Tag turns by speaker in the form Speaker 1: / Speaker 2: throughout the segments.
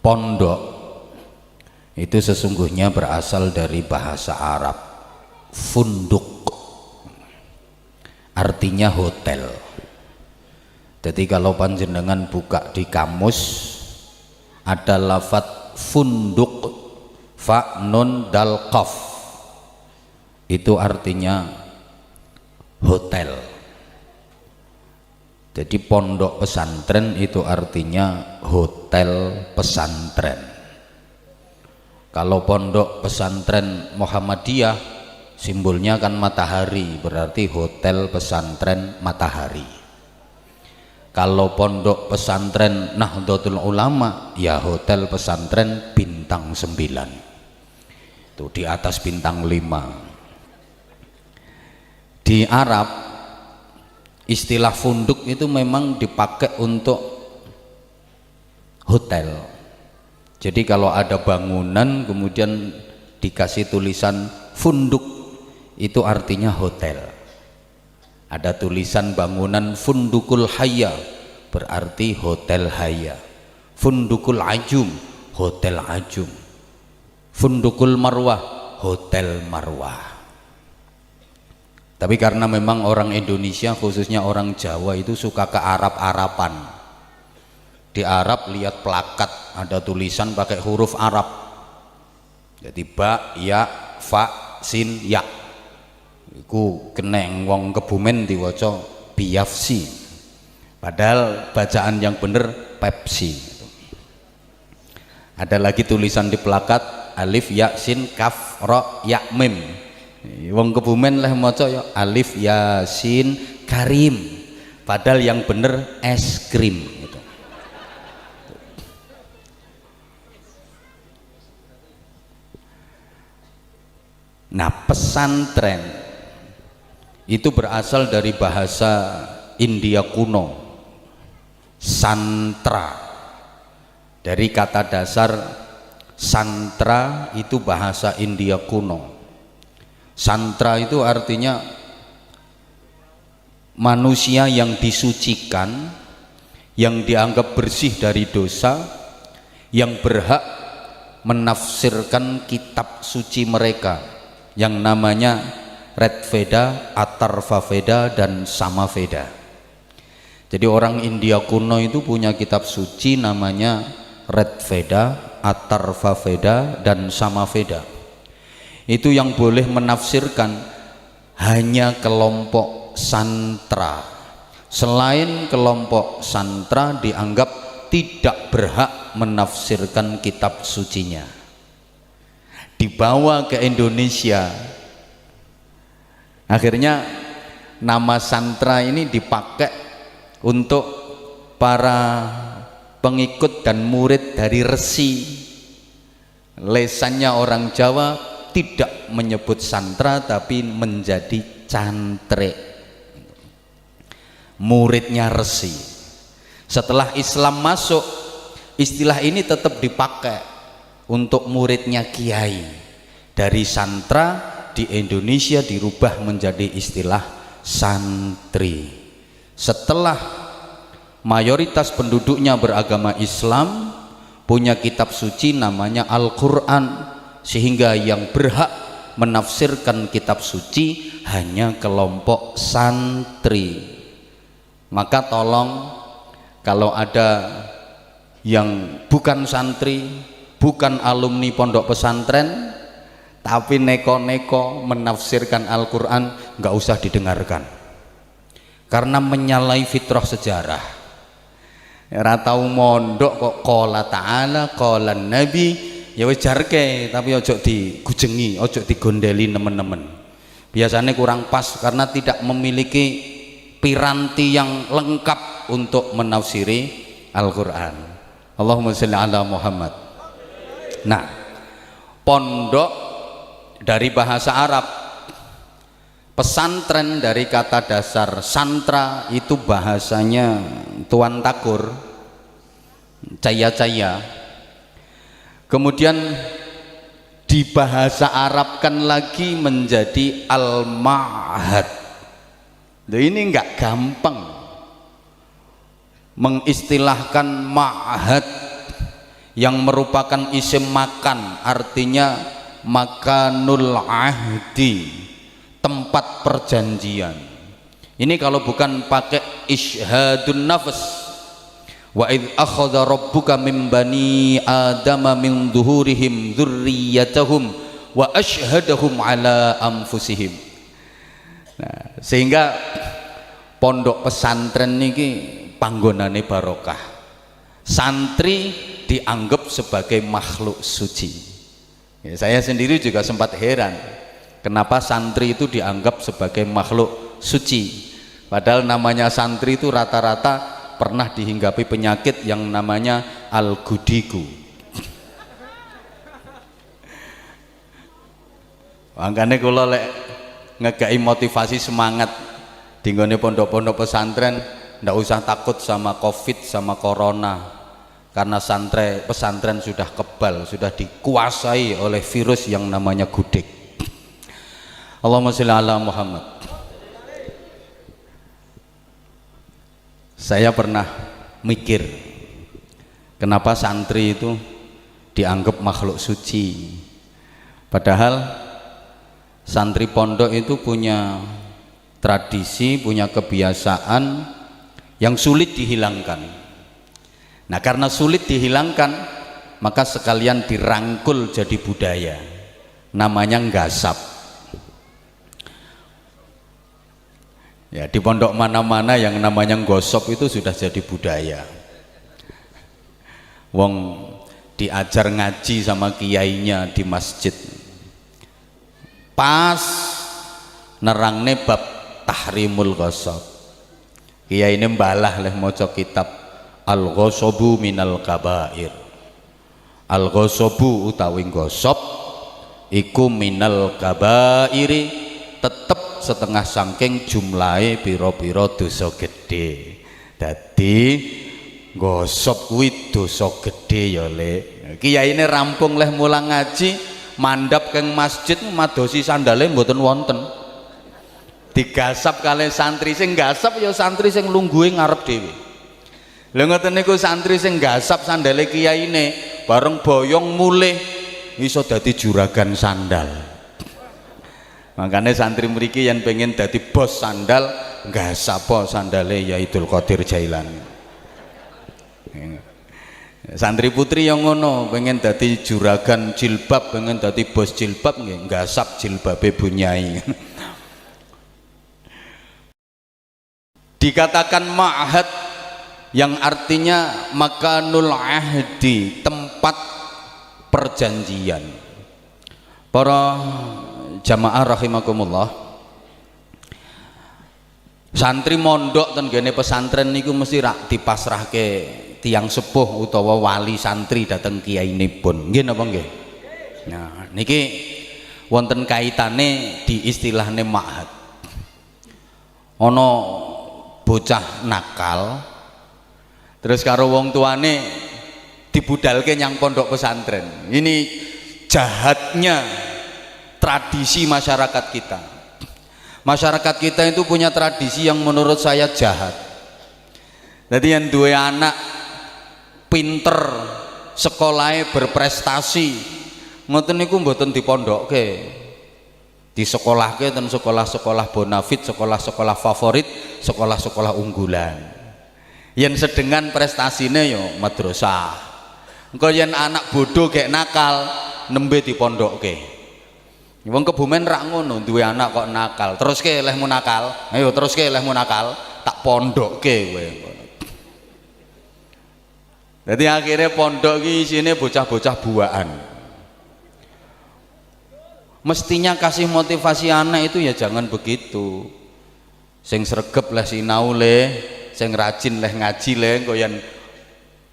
Speaker 1: Pondok itu sesungguhnya berasal dari bahasa Arab funduk, artinya hotel. Jadi kalau panjenengan buka di kamus ada lafadz funduk fa nun dal qaf, itu artinya hotel. Jadi pondok pesantren itu artinya hotel pesantren. Kalau pondok pesantren Muhammadiyah simbolnya kan matahari, berarti hotel pesantren matahari. Kalau pondok pesantren Nahdlatul Ulama ya hotel pesantren bintang 9, itu di atas bintang 5. Di Arab istilah funduk itu memang dipakai untuk hotel. Jadi kalau ada bangunan kemudian dikasih tulisan funduk, itu artinya hotel. Ada tulisan bangunan Fundukul Hayya, berarti hotel Hayya. Fundukul Ajum, hotel Ajum. Fundukul Marwah, hotel Marwah. Tapi karena memang orang Indonesia khususnya orang Jawa itu suka ke Arab-Arapan. Di Arab lihat plakat ada tulisan pakai huruf Arab. Jadi ba, ya, fa, sin, ya. Iku keneng wong Kebumen diwaca Biafsi. Padahal bacaan yang bener Pepsi. Ada lagi tulisan di plakat alif, ya, sin, kaf, ro, ya, mim. Wong Kebumen lah maca ya alif yasin karim, padahal yang bener es krim gitu. Nah, pesantren itu berasal dari bahasa India kuno, santra. Dari kata dasar santra itu bahasa India kuno. Santra itu artinya manusia yang disucikan, yang dianggap bersih dari dosa, yang berhak menafsirkan kitab suci mereka yang namanya Red Veda, Atharva Veda, dan Samaveda. Jadi orang India kuno itu punya kitab suci namanya Red Veda, Atharva Veda, dan Samaveda. Itu yang boleh menafsirkan hanya kelompok santra. Selain kelompok santra dianggap tidak berhak menafsirkan kitab sucinya. Dibawa ke Indonesia, akhirnya nama santra ini dipakai untuk para pengikut dan murid dari resi. Lesannya orang Jawa tidak menyebut santra tapi menjadi cantrik, muridnya resi. Setelah Islam masuk, istilah ini tetap dipakai untuk muridnya kiai. Dari santra di Indonesia dirubah menjadi istilah santri. Setelah mayoritas penduduknya beragama Islam, punya kitab suci namanya Al-Quran, sehingga yang berhak menafsirkan kitab suci hanya kelompok santri. Maka tolong kalau ada yang bukan santri, bukan alumni pondok pesantren, tapi neko-neko menafsirkan Al-Quran, nggak usah didengarkan, karena menyalahi fitrah sejarah. Ratau mondok kok qala ta'ala qala nabi, ya wis jarke tapi ojo digujengi, ojo digondeli nemen-nemen. Biasanya kurang pas karena tidak memiliki piranti yang lengkap untuk menafsiri Al-Quran. Allahumma sholli ala Muhammad. Nah, pondok dari bahasa Arab, pesantren dari kata dasar santra itu bahasanya Tuan Takur, caya-caya. Kemudian dibahasa Arabkan lagi menjadi al-ma'had. Nah, ini enggak gampang mengistilahkan ma'had yang merupakan isim makan, artinya makanul ahdi, tempat perjanjian. Ini kalau bukan pakai isyhadun nafs, wa idh akhadha rabbuka min bani adama min dhuhurihim dzurriyyatahum wa asyhadahum ala anfusihim. Nah, sehingga pondok pesantren niki panggonane barokah. Santri dianggap sebagai makhluk suci. Ya, saya sendiri juga sempat heran kenapa santri itu dianggap sebagai makhluk suci, padahal namanya santri itu rata-rata pernah dihinggapi penyakit yang namanya al-gudigu. Makanya kalau lek ngegai motivasi semangat di nggone pondok-pondok pesantren, ndak usah takut sama covid sama corona, karena pesantren sudah kebal, sudah dikuasai oleh virus yang namanya gudik. Allahumma sholli ala Muhammad. Saya pernah mikir kenapa santri itu dianggap makhluk suci, padahal santri pondok itu punya tradisi, punya kebiasaan yang sulit dihilangkan. Nah, karena sulit dihilangkan, maka sekalian dirangkul jadi budaya, namanya nggasap. Ya, di pondok mana-mana yang namanya nggosop itu sudah jadi budaya. Wong diajar ngaji sama kiainya di masjid, pas nerangne bab tahrimul ghasab, kiai ini mbalah leh maca kitab al-ghasabu minal kabair. Al-ghasabu utawi gosop iku minal kabairi, tetep setengah saking jumlahe pira-pira dosa gede. Dadi gosop kuwi dosa gede ya le. Kiyaine rampung leh mulang ngaji, mandhap keng masjid madosi sandale mboten wonten. Digasap kalih santri, sing gasap ya santri sing lungguhe ngarep dhewe. Lha ngoten niku santri sing gasap sandale kiyaine bareng boyong mulih iso dadi juragan sandal. Makanya santri mriki yang pengen dadi bos sandal gasap sandale Yaidul Qadir Jailani. Santri putri yang ngono pengen dadi juragan jilbab, pengen dadi bos jilbab nggih gasap jilbabe bunyai. Dikatakan ma'had yang artinya makanul ahdi, tempat perjanjian. Para jamaah rahimakumullah, santri mondok ten gene pesantren niku mesti rak dipasrahke tiang sepuh utawa wali santri dateng kiyainipun. Nggih napa nggih? Nah, niki wonten kaitane di istilahne ma'had. Ana bocah nakal terus karo wong tuane dibudalke nyang pondok pesantren. Ini jahatnya tradisi masyarakat kita. Masyarakat kita itu punya tradisi yang menurut saya jahat. Jadi yang dua anak pinter, sekolahnya berprestasi, ngoten niku mboten dipondokke. Di sekolahke ten sekolah-sekolah bonafit, sekolah-sekolah favorit, sekolah-sekolah unggulan. Yen sedengan prestasine yo madrasah. Engko yen anak bodoh kayak nakal nembe dipondokke. Wong Kebumen rak ngono, duwe anak kok nakal. Teruske lehmu nakal. Ayo teruske lehmu nakal, tak pondokke kowe. Jadi akhirnya pondok iki isine bocah-bocah buaan. Mestinya kasih motivasi anak itu ya jangan begitu. Sing sregep leh sinau le, sing rajin leh ngaji le, engko yen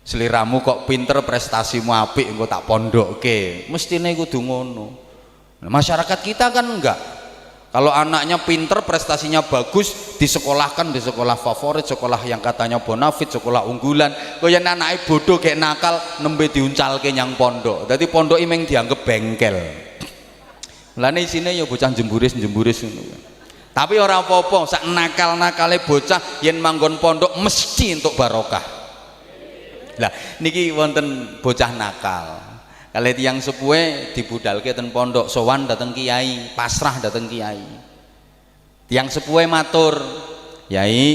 Speaker 1: seliramu kok pinter prestasimu apik engko tak pondokke. Mestine kudu ngono. Nah, masyarakat kita kan enggak. Kalau anaknya pinter, prestasinya bagus, disekolahkan di sekolah favorit, sekolah yang katanya bonafit, sekolah unggulan. Kok yen anake bodoh kayak nakal nembe diuncalke nyang pondok. Dadi pondok imeng dianggap bengkel. Lane isine ya bocah jemburis-jemburis ngono. Tapi ora apa-apa, sak nakal-nakale bocah yen manggon pondok mesti untuk barokah. Lah niki wonten bocah nakal. Kalih tiyang sepuhe dibudalke ten pondok, sowan dateng kiai, pasrah dateng kiai. Tiyang sepuhe matur, "Yai,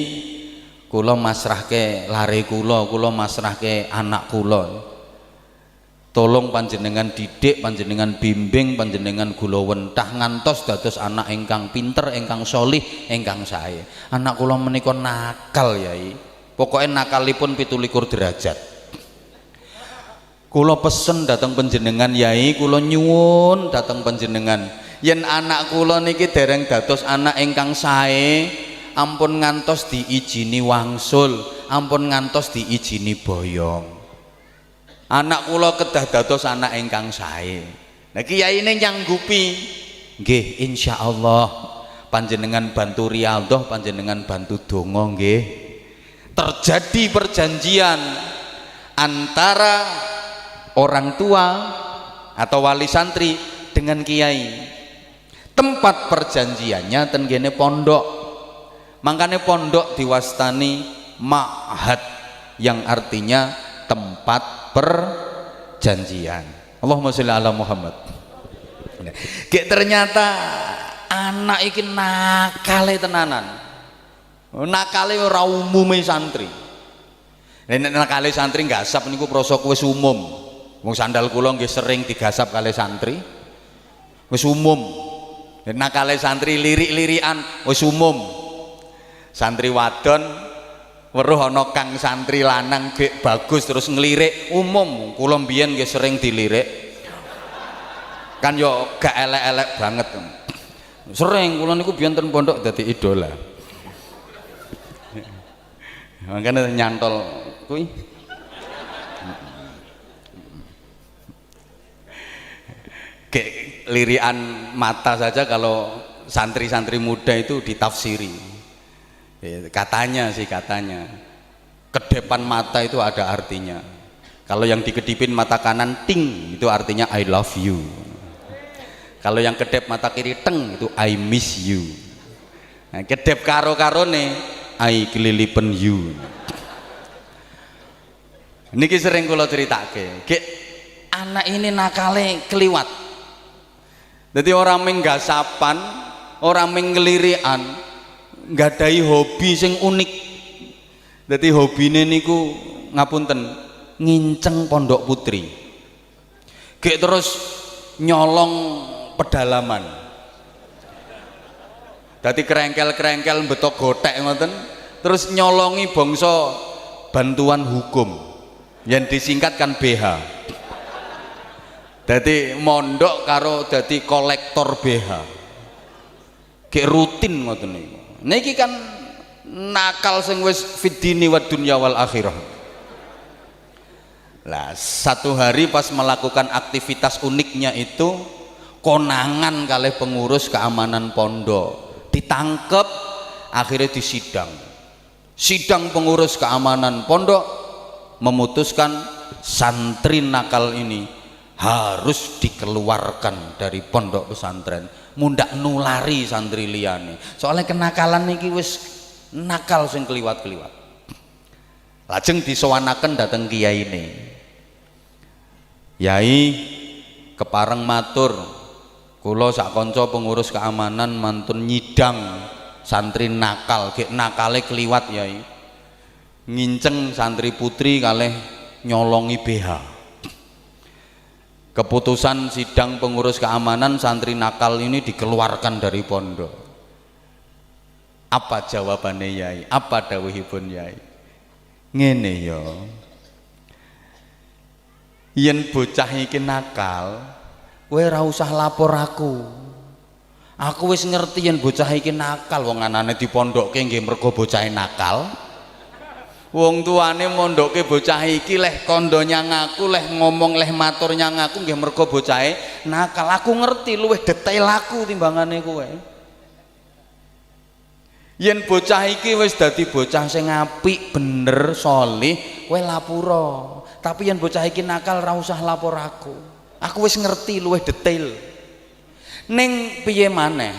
Speaker 1: kula masrahke lare kula masrahke anak kula. Tolong panjenengan didik, panjenengan bimbing, panjenengan kula wentah ngantos dados anak ingkang pinter, ingkang solih, ingkang sae. Anak kula menika nakal, Yai. Pokoke nakalipun 17 derajat. Kula pesen dateng panjenengan, Yai, kula nyuwun dateng panjenengan. Yen anak kula niki dereng dados anak ingkang sae, ampun ngantos diijini wangsul, ampun ngantos diijini boyong. Anak kula kedah dados anak ingkang sae." Nah kiyaine nyanggupi, "Nggih, insyaallah panjenengan bantu riyadhah, panjenengan bantu donga nggih." Terjadi perjanjian antara orang tua atau wali santri dengan kiai. Tempat perjanjiannya ten kene pondok. Makanya pondok diwastani ma'had yang artinya tempat perjanjian. Allahumma sholli ala Muhammad. Kayak ternyata anak iki nakale tenanan. Nakale ora umume santri. Nek nakale santri gasap niku prasa wis umum. Wong sandal kula nggih sering digasap kalih santri. Wis umum. Nek nakale santri lirik-lirikan wis umum. Santri wadon weruh ana kang santri lanang gek bagus terus ngelirik umum. Kula mbiyen nggih sering dilirik. Kan yo gak elek-elek banget. Sering kula niku biyen ten pondok dadi idola. Makanya nyantol kuwi. Kayak lirian mata saja kalau santri-santri muda itu ditafsiri. Katanya sih katanya. Kedepan mata itu ada artinya. Kalau yang dikedipin mata kanan ting itu artinya I love you. Kalau yang kedep mata kiri teng itu I miss you. Nah, kedep karo-karone I kelilipen you. Niki sering kula critakake. Gek anak ini nakale keliwat. Jadi orang menggasapan, orang mengelirian, nggadahi hobi sing unik. Jadi hobine niku ngapunten nginceng pondok putri. Gek terus nyolong pedalaman. Dadi kerengkel-kerengkel betok gotek ngoten, terus nyolongi bangsa bantuan hukum yang disingkatkan BH. Dadi mondok karo dadi kolektor BH. Kayak rutin ngoten niku. Niki kan nakal sing wis fiddini wad dunya wal akhirah. Lah satu hari pas melakukan aktivitas uniknya itu konangan kalih pengurus keamanan pondok. Ditangkep, akhirnya disidang. Sidang pengurus keamanan pondok memutuskan santri nakal ini harus dikeluarkan dari pondok pesantren. Mundak nulari santri liyane. Soalnya kenakalan niki wis nakal sing kliwat-kliwat. Lajeng disowanaken dateng kiyaine. Yai kepareng matur, kula sak kanca pengurus keamanan mantun nyidang santri nakal, gek nakale kliwat Yai. Nginceng santri putri kalih nyolongi BH. Keputusan sidang pengurus keamanan santri nakal ini dikeluarkan dari pondok. Apa jawabannya Yai? Apa dawuhipun Yai? Ngene ya. Yen bocah iki nakal, kowe ora usah lapor aku. Aku wis ngerti yen bocah iki nakal, wong anane dipondokke nggih mergo bocahe nakal. Wong tuane mondokke bocah iki leh kandha nyang aku, leh ngomong leh matur nyang aku nggih mergo bocahe nakal. Aku ngerti luwih detail aku timbangane kowe. Yen bocah iki wis dadi bocah sing apik, bener, sholih, kowe lapura. Tapi yen bocah iki nakal ora usah lapor aku. Aku wis ngerti luwih detail. Ning piye maneh?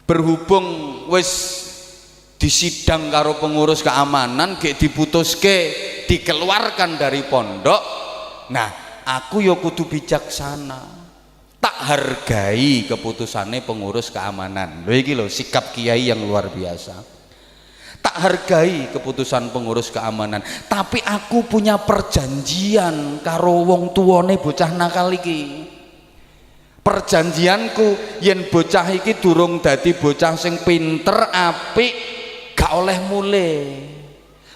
Speaker 1: Berhubung wis disidang karo pengurus keamanan gek diputuske dikeluarkan dari pondok. Nah, aku ya kudu bijaksana, tak hargai keputusannya pengurus keamanan. Lho iki lho sikap kiai yang luar biasa. Tak hargai keputusan pengurus keamanan, tapi aku punya perjanjian karo wong tuane bocah nakal iki. Perjanjianku yen bocah iki durung dadi bocah sing pinter apik gak oleh mulai.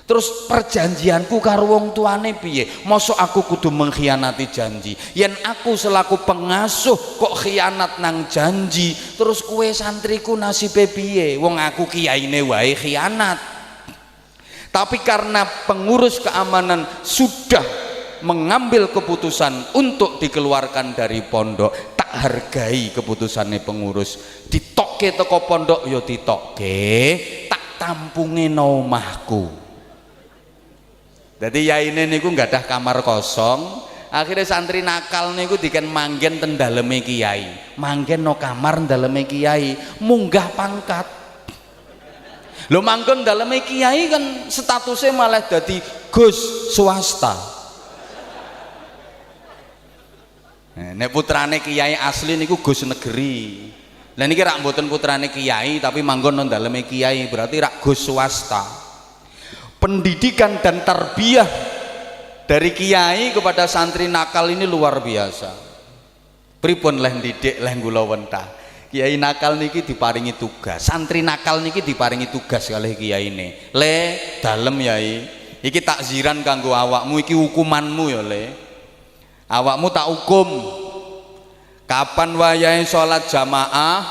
Speaker 1: Terus perjanjianku karo wong tuane piye? Mosok aku kudu mengkhianati janji? Yen aku selaku pengasuh kok khianat nang janji, terus kue santriku nasibe piye? Wong aku kiyaine wae khianat. Tapi karena pengurus keamanan sudah mengambil keputusan untuk dikeluarkan dari pondok, tak hargai keputusannya pengurus. Ditokke teko pondok yo ditokke, tak tampungi omahku. Jadi yaine niku nggak ada kamar kosong, akhirnya santri nakal niku diken manggen ten daleme kiai, manggen no kamar daleme kiai, munggah pangkat. Lo manggon daleme kiai kan statusnya malah dadi gus swasta. Nek putrane kiai asli niku gus negeri. Lah niki rak mboten putrane kiai tapi manggon nang daleme kiai, berarti rak gus swasta. Pendidikan dan tarbiyah dari kiai kepada santri nakal ini luar biasa. Pripun leh didik leh gula wentah. Kiai nakal niki diparingi tugas, santri nakal niki diparingi tugas kalih kiai ini. Le dalem yai, iki takziran kanggo awakmu, iki hukumanmu ya le. Awakmu tak hukum. Kapan wayahe sholat jamaah,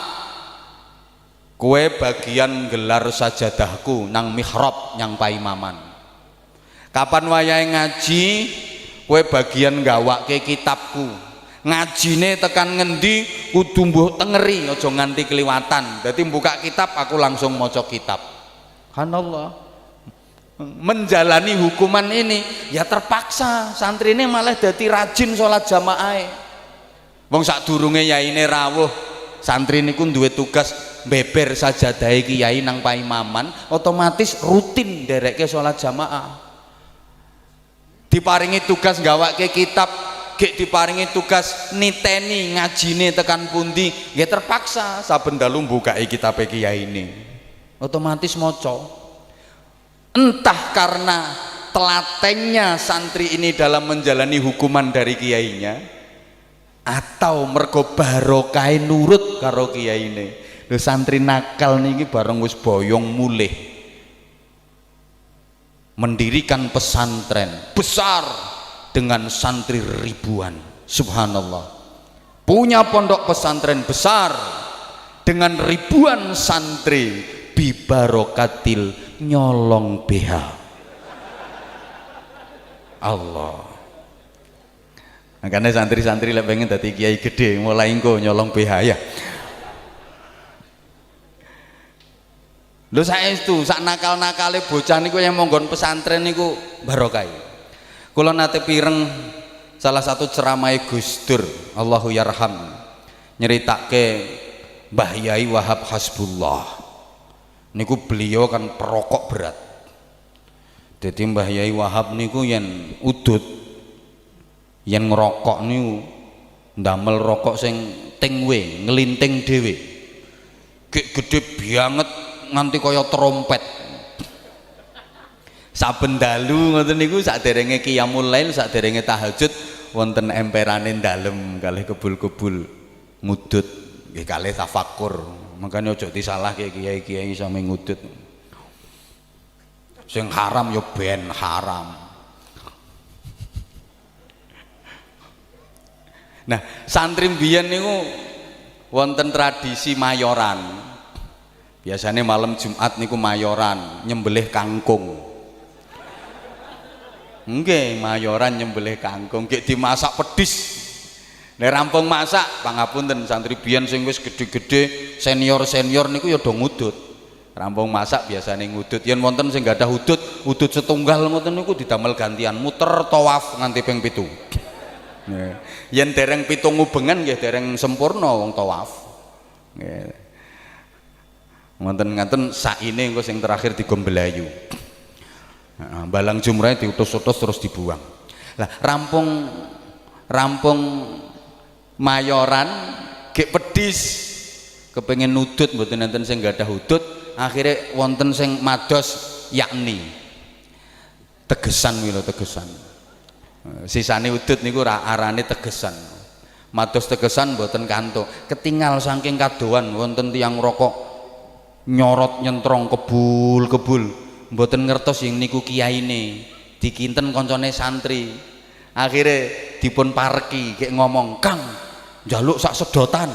Speaker 1: kue bagian gelar sajadahku nang mihrab nyang paimaman. Kapan wayahe ngaji, kue bagian gawake kitabku. Ngajine tekan ngendi kudu mbuh tengeri, aja nganti keliwatan. Dadi buka kitab aku langsung maca kitab. Subhanallah. Menjalani hukuman ini ya terpaksa, santri ini malah dadi rajin sholat jamaah. Wong sadurunge yaine rawuh, santri niku duwe tugas beber sajadah kiai nang paimaman, otomatis rutin dereke sholat jamaah. Diparingi tugas gawake kitab, gek diparingi tugas niteni ngajine tekan pundi, nggih terpaksa saben dalu mbukai kitabe kiai ini. Otomatis maca. Entah karena telatennya santri ini dalam menjalani hukuman dari kiainya, atau mergo barokah nurut karo kiai ini. Lho santri nakal niki bareng wis boyong mulih mendirikan pesantren besar dengan santri ribuan. Subhanallah. Punya pondok pesantren besar dengan ribuan santri bibarokatil nyolong BH. Allah. Makanya santri-santri lek pengen dadi kiai gede mulai engko nyolong BH ya. Lho saestu sak nakal-nakale bocah niku yang monggon pesantren niku barokah. Kula nate pireng salah satu ceramah Gus Dur, Allahu yarham, nyeritake Mbah Yai Wahab Hasbullah. Niku beliau kan perokok berat. Jadi Mbah Yai Wahab niku yen udut, yen ngerokok niku ndamel rokok sing tingwe, ngelinting dhewe. Gek gede banget nganti kaya trompet. Saben dalu ngoten niku saderenge qiyamul lail, saderenge tahajud wonten emperane dalem kalih kebul-kebul ngudut nggih kalih tafakur. Makanya ojo disalahke kiai-kiai sami ngudut. Sing haram ya ben haram. Nah, santri mbiyen niku wonten tradisi mayoran. Biasanya malam Jumat niku mayoran, nyembelih kangkung. Nggih, mayoran nyembelih kangkung, nggih dimasak pedis. Nek rampung masak, pangapunten santri biyen sing wis gede-gede, senior-senior niku ya do ngudut. Rampung masak biasane ngudut. Yen wonten sing gadah udut, udut setunggal ngoten niku didamel gantian muter tawaf nganti ping 7. Yen dereng 7 ngubengan nggih dereng sempurna wong tawaf. Nggih. Wonten ngaten saine engko sing terakhir digo mbelayu. Balang jumroh diutus-utus terus dibuang. Lah rampung mayoran gek pedis kepengen nudut mboten enten sing gadah hudud, akhirnya wonten sing mados yakni tegesan mila tegesan. Sisane udut niku arane tegesan. Mados tegesan mboten kantuk. Ketinggal saking kadoan wonten tiyang rokok nyorot nyentrong kebul-kebul. Mboten ngertos yang niku kiyaine. Dikinten koncone santri. Akhirnya dipun parki kayak ngomong, "Kang, njaluk sak sedotan."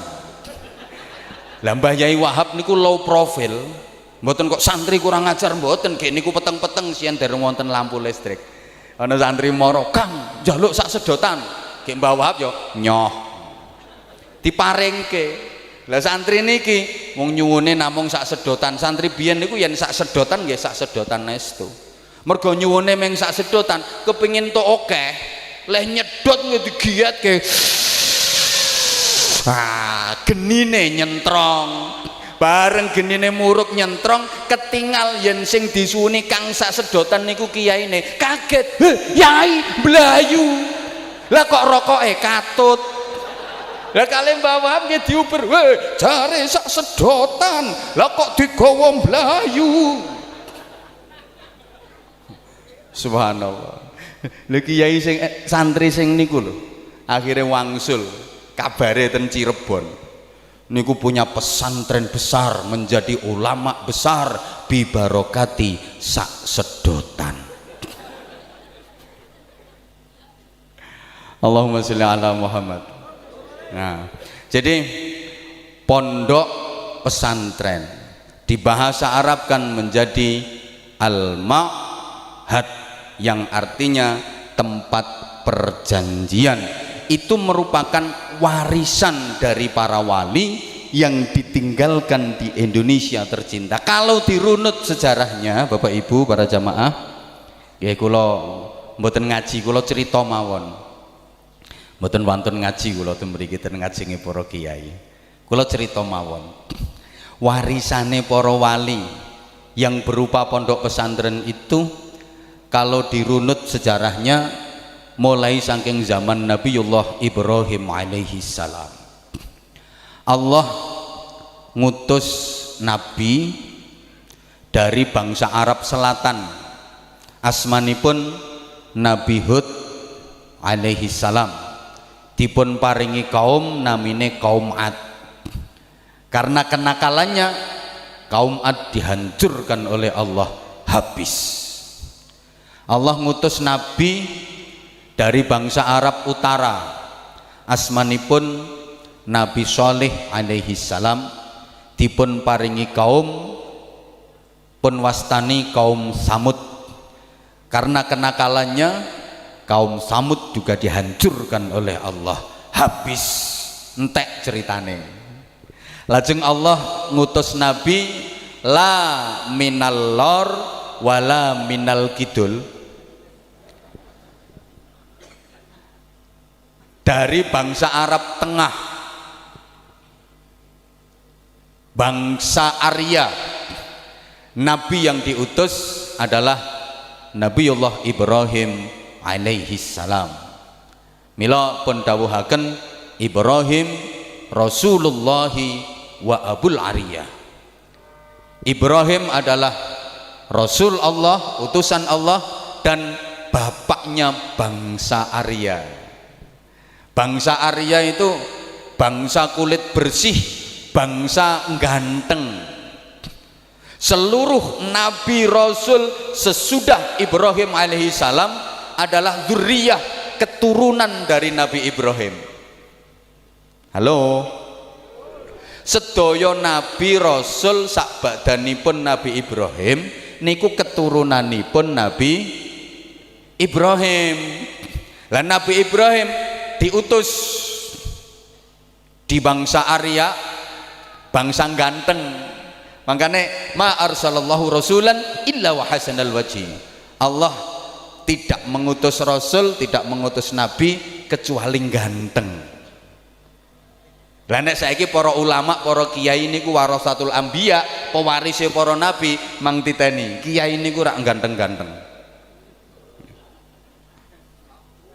Speaker 1: Lah Mbah Yai Wahab niku low profile. Mboten kok santri kurang ajar mboten, kayak niku peteng-peteng sian dereng wonten lampu listrik. Ana santri moro, "Kang, njaluk sak sedotan." Kayak Mbah Wahab yo nyoh. Diparingke. Lah santri niki wong nyuwune namung sak sedotan. Santri biyen niku yen sak sedotan nggih sak sedotan estu. Mergo nyuwune meng sak sedotan, kepengin tok akeh, leh nyedot nggih digiatke. Genine nyentrong. Bareng genine muruk nyentrong, ketinggal yen sing disuwuni kang sak sedotan niku kiyaine. Kaget, "Yai, blayu." Lah kok rokoke katut. Lah kali Mbah Wahab nggih diuber, jare sak sedotan, lah kok digawa mlayu. Subhanallah. Lha kiai sing santri sing niku lho, akhirnya wangsul kabare ten Cirebon. Niku punya pesantren besar, menjadi ulama besar bibarokati sak sedotan. Allahumma sholli ala Muhammad. Nah, jadi pondok pesantren di bahasa Arab kan menjadi al-ma'had yang artinya tempat perjanjian. Itu merupakan warisan dari para wali yang ditinggalkan di Indonesia tercinta. Kalau dirunut sejarahnya Bapak Ibu para jamaah, ya kula mboten ngaji, kula cerita mawon. Mboten wonten ngaji kula ten mriki ten ngajenge para kiai. Kula cerita mawon. Warisane para wali yang berupa pondok pesantren itu kalau dirunut sejarahnya mulai saking zaman Nabiullah Ibrahim alaihi salam. Allah ngutus nabi dari bangsa Arab Selatan. Asmanipun Nabi Hud alaihi salam. Dipun paringi kaum namine kaum Ad. Karena kenakalannya kaum Ad dihancurkan oleh Allah habis. Allah ngutus nabi dari bangsa Arab Utara. Asmanipun Nabi Shalih alaihi salam. Dipun paringi kaum pun wastani kaum Samud. Karena kenakalannya kaum Samud juga dihancurkan oleh Allah habis, entek ceritane. Lajeng Allah ngutus nabi la minal lor wala minal kidul, dari bangsa Arab Tengah, bangsa Arya. Nabi yang diutus adalah Nabiullah Ibrahim alaihi salam. Mila pun dawuhaken Ibrahim Rasulullah wa Abul Ariyah. Ibrahim adalah Rasul Allah, utusan Allah, dan bapaknya bangsa Arya. Bangsa Arya itu bangsa kulit bersih, bangsa ganteng. Seluruh nabi rasul sesudah Ibrahim alaihi salam adalah dzurriyyah, keturunan dari Nabi Ibrahim. Halo. Sedaya nabi rasul sak badanipun Nabi Ibrahim niku keturunanipun Nabi Ibrahim. Lah Nabi Ibrahim diutus di bangsa Arya, bangsa ganteng. Makanya ma arsalallahu rasulan illa wa hasanal wajhi. Allah tidak mengutus rasul, tidak mengutus nabi kecuali ganteng. Lah nek saiki para ulama, para kiai niku warasatul anbiya, pewarise para nabi, mang titeni kiai niku rak ganteng-ganteng.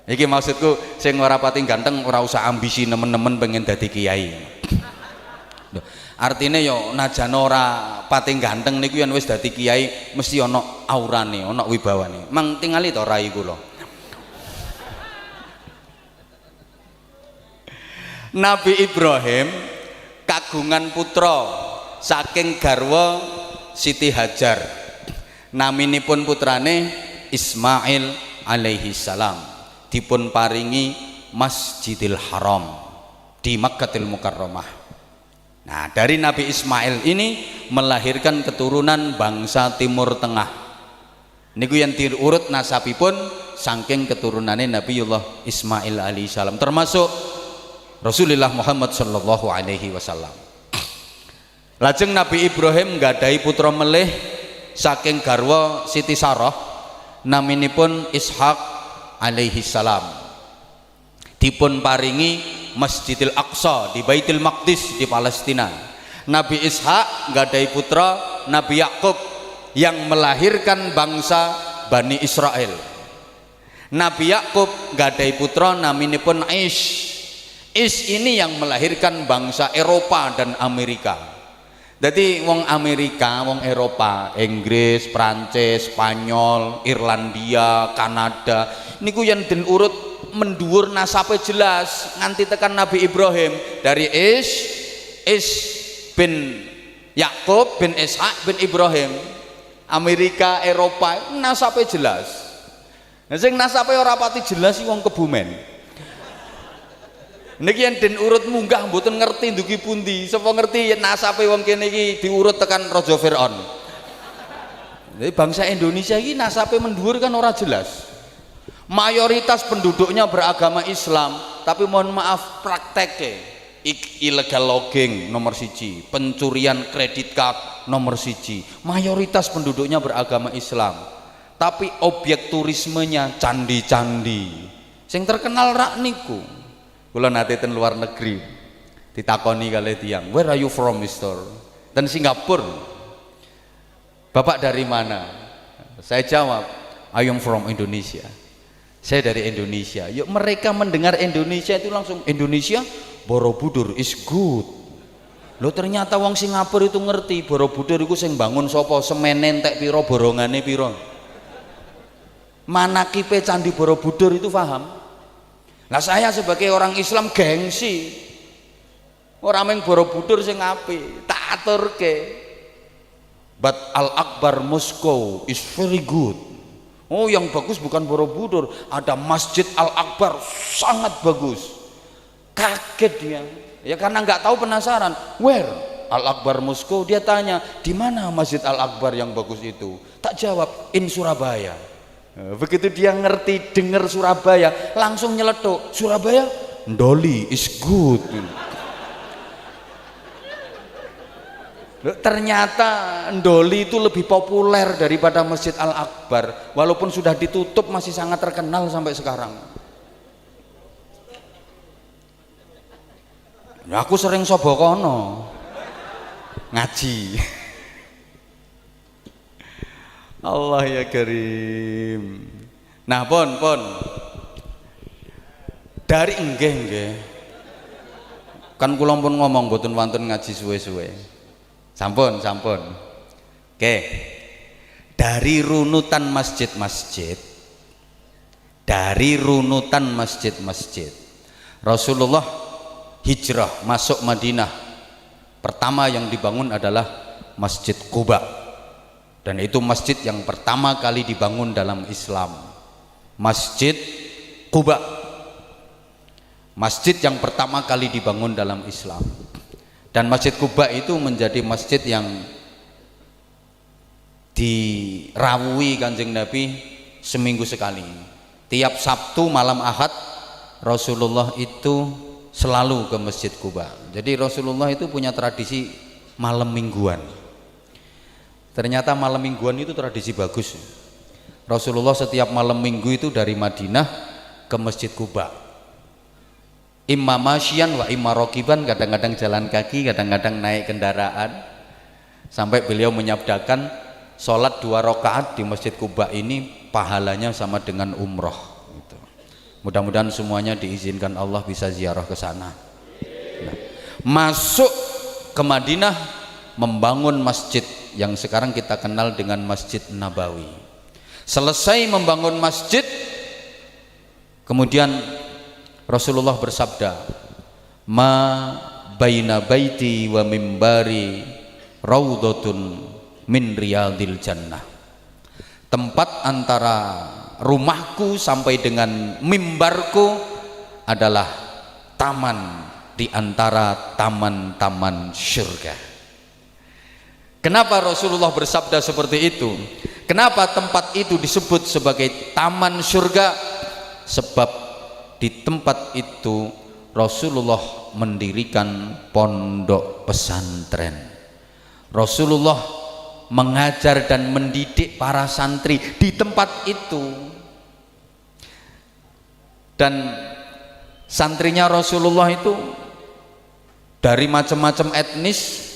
Speaker 1: Iki maksudku sing ora pati ganteng ora usah ambisi nemen-nemen pengen dadi kiai. Artinya yo najan ora pati ganteng niku yen wis dadi kiai mesti ana aurane, ana wibawane. Mang tingali to rai kula. Nabi Ibrahim kagungan putra saking garwa Siti Hajar. Naminipun putrane Ismail alaihi salam. Dipun paringi Masjidil Haram di Makkatul Mukarramah. Nah, dari Nabi Ismail ini melahirkan keturunan bangsa Timur Tengah. Niku yang diurut nasabipun saking keturunannya Nabiullah Ismail alaihi salam, termasuk Rasulullah Muhammad sallallahu alaihi wasallam. Lajeng Nabi Ibrahim nggadahi putra melih saking garwa Siti Sarah, naminipun Ishak alaihi salam. Dipun paringi Masjidil Aqsa di Baitul Maqdis di Palestina. Nabi Ishak nggadahi putra Nabi Yakub yang melahirkan bangsa Bani Israel. Nabi Yakub nggadahi putra naminipun Is ini yang melahirkan bangsa Eropa dan Amerika. Jadi wong Amerika, wong Eropa, Inggris, Prancis, Spanyol, Irlandia, Kanada niku yang den urut menduwur nasabe jelas nganti tekan Nabi Ibrahim dari Is bin Yakub bin Ishak bin Ibrahim. Amerika, Eropa nasabe jelas. Nah sing nasabe ora pati jelas iki wong Kebumen. Niki yang den urut munggah mboten ngerti ndugi pundi. Sapa ngerti nasabe wong kene iki diurut tekan Raja Firaun. Jadi bangsa Indonesia ini nasabe menduwur kan ora jelas. Mayoritas penduduknya beragama Islam, tapi mohon maaf prakteknya illegal logging nomor siji, pencurian kredit card nomor siji. Mayoritas penduduknya beragama Islam, tapi objek turismenya candi-candi. Sing terkenal rak niku. Kula nate ten luar negeri ditakoni kali tiyang, "Where are you from, Mister?" Dan Singapura. "Bapak dari mana?" Saya jawab, "I am from Indonesia." Saya dari Indonesia. Yuk mereka mendengar Indonesia itu langsung Indonesia, Borobudur is good. Lo ternyata wong Singapura itu ngerti Borobudur itu sing bangun sapa, semen entek piro, borongane piro. Manakipe Candi Borobudur itu paham. Nah saya sebagai orang Islam gengsi. Ora mung Borobudur sing apik, tak aturke. But Al-Akbar Moskow is very good. Oh yang bagus bukan Borobudur, ada Masjid Al-Akbar sangat bagus. Kaget dia, ya karena nggak tahu, penasaran. Where Al-Akbar Moskow? Dia tanya, di mana Masjid Al-Akbar yang bagus itu? Tak jawab, in Surabaya. Begitu dia ngerti dengar Surabaya, langsung nyeletuk, Surabaya, Ndoli is good. Ternyata Ndoli itu lebih populer daripada Masjid Al-Akbar, walaupun sudah ditutup masih sangat terkenal sampai sekarang. Ya, aku sering sobokono ngaji. Allah ya Karim. Nah pun dari nggih kan kula pun ngomong mboten wonten ngaji suwe-suwe. Sampun. Oke. Dari runutan masjid-masjid, Rasulullah hijrah masuk Madinah. Pertama yang dibangun adalah Masjid Quba. Dan itu masjid yang pertama kali dibangun dalam Islam. Masjid Quba. Masjid yang pertama kali dibangun dalam Islam. Dan Masjid Quba itu menjadi masjid yang dirawuhi Kanjeng Nabi seminggu sekali. Tiap Sabtu malam Ahad Rasulullah itu selalu ke Masjid Quba. Jadi Rasulullah itu punya tradisi malam mingguan. Ternyata malam mingguan itu tradisi bagus. Rasulullah setiap malam minggu itu dari Madinah ke Masjid Quba. Imma masyian wa imma rokiban, kadang-kadang jalan kaki, kadang-kadang naik kendaraan. Sampai beliau menyabdakan, sholat 2 rakaat di Masjid Quba ini pahalanya sama dengan umroh gitu. Mudah-mudahan semuanya diizinkan Allah bisa ziarah ke sana. Nah, masuk ke Madinah, membangun masjid yang sekarang kita kenal dengan Masjid Nabawi. Selesai membangun masjid, kemudian Rasulullah bersabda, ma baina baiti wa mimbari raudhatun min riyadil jannah. Tempat antara rumahku sampai dengan mimbarku adalah taman di antara taman-taman surga. Kenapa Rasulullah bersabda seperti itu? Kenapa tempat itu disebut sebagai taman surga? Sebab di tempat itu Rasulullah mendirikan pondok pesantren. Rasulullah mengajar dan mendidik para santri di tempat itu. Dan santrinya Rasulullah itu dari macam-macam etnis,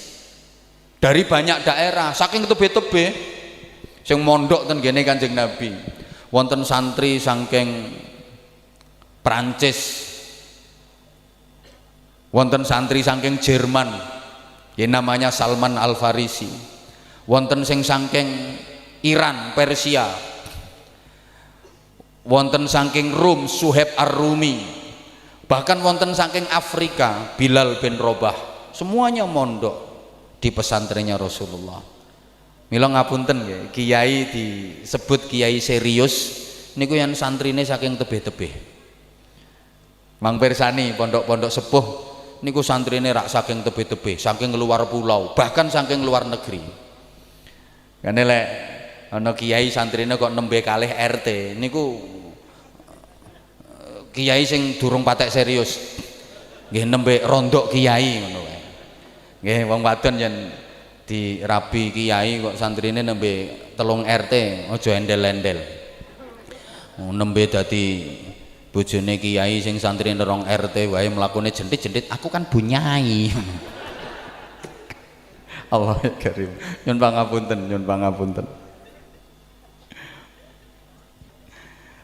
Speaker 1: dari banyak daerah, saking tebe-tebe sing mondok ten gene Kanjeng Nabi. Wonten santri saking Prancis, wonten santri saking Jerman, ya namanya Salman Al Farisi, wonten sing saking Iran, Persia, wonten saking Rum, Suhaib Ar-Rumi, bahkan wonten saking Afrika, Bilal bin Robah, semuanya mondok di pesantrennya Rasulullah. Mila ngapunten ya, kiai disebut kiai serius niku yang santrine saking tebeh-tebeh. Mang Persani pondok-pondok sepuh niku santrine rak saking tebeh-tebeh, saking luar pulau, bahkan saking luar negeri. Kan lek ana kiai santrine kok nembe kalih RT niku kiai sing durung patek serius. Nggih nembe rondok kiai ngono wae. Nggih wong wadon yen dirabi kiai kok santrine nembe telung RT aja endel-endel. Nembe dadi bojone kiai sing santrine rong RT wae mlakune jentit-jentit, aku kan bunyai. Allah karim. Nyun pangapunten, nyun pangapunten.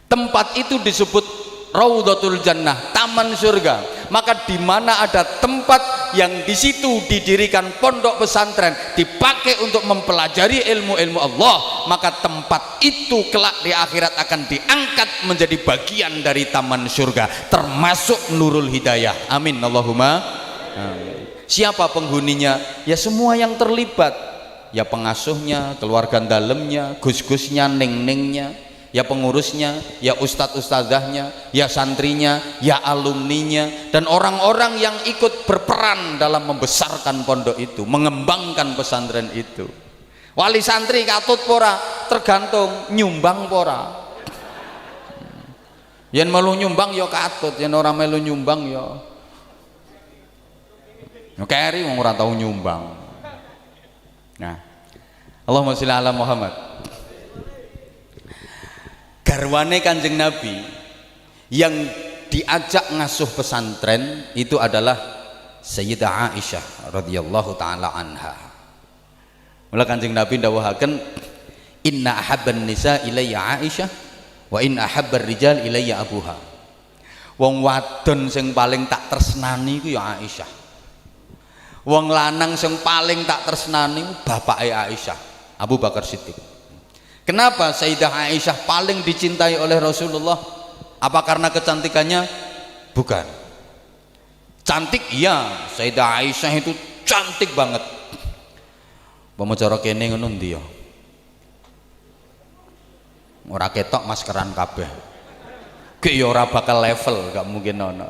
Speaker 1: Tempat itu disebut Raudhatul Jannah, taman surga. Maka di mana ada tempat yang di situ didirikan pondok pesantren, dipakai untuk mempelajari ilmu-ilmu Allah, maka tempat itu kelak di akhirat akan diangkat menjadi bagian dari taman surga, termasuk Nurul Hidayah. Amin Allahumma amin. Siapa penghuninya? Ya semua yang terlibat, ya pengasuhnya, keluarga dalamnya, gus-gusnya, neng-nengnya, ya pengurusnya, ya ustadz-ustadzahnya, ya santrinya, ya alumninya, dan orang-orang yang ikut berperan dalam membesarkan pondok itu, mengembangkan pesantren itu. Wali santri katut pora, tergantung nyumbang pora. Yen melu nyumbang ya katut, yen ora melu nyumbang ya keri wong ora tau nyumbang. Nah, Allahumma sholli ala Muhammad. Garwane Kanjeng Nabi yang diajak ngasuh pesantren itu adalah Sayyidah Aisyah radhiyallahu taala anha. Mula Kanjeng Nabi dawuhaken, inna ahabban nisa ilayya Aisyah wa in ahabbar rijal ilayya abuha. Wong wadon sing paling tak tresnani iku ya Aisyah. Wong lanang sing paling tak tresnani bapake Aisyah, Abu Bakar Siddiq. Kenapa Sayyidah Aisyah paling dicintai oleh Rasulullah? Apa karena kecantikannya? Bukan. Cantik iya, Sayyidah Aisyah itu cantik banget. Pemacara kene ngono ndi ya? Ora ketok maskeran kabeh. Ki ya ora bakal level, gak mungkin ono.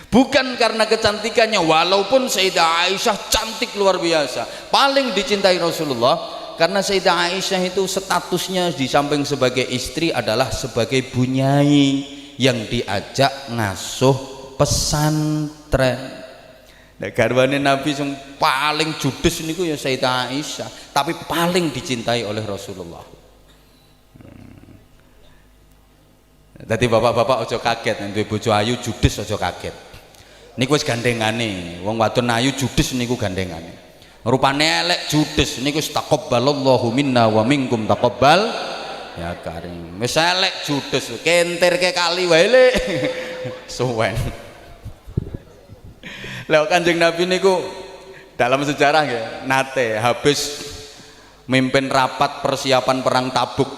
Speaker 1: Bukan karena kecantikannya, walaupun Sayyidah Aisyah cantik luar biasa, paling dicintai Rasulullah karena Sayyidah Aisyah itu statusnya di samping sebagai istri adalah sebagai bunyai yang diajak ngasuh pesantren. Nah, garwane Nabi yang paling judes niku ya Sayyidah Aisyah, tapi paling dicintai oleh Rasulullah. Jadi bapak-bapak ojo kaget, nanti bojo ayu judes ojo kaget. Niku wis gandengane, wong wadon ayu judes niku gandengane. Rupane elek judes niku taqabbalallahu minna wa minkum taqabbal ya Karim wis elek judes kentirke kali wae lek suwen. Lah Kanjeng Nabi niku dalam sejarah ya nate habis mimpin rapat persiapan perang Tabuk,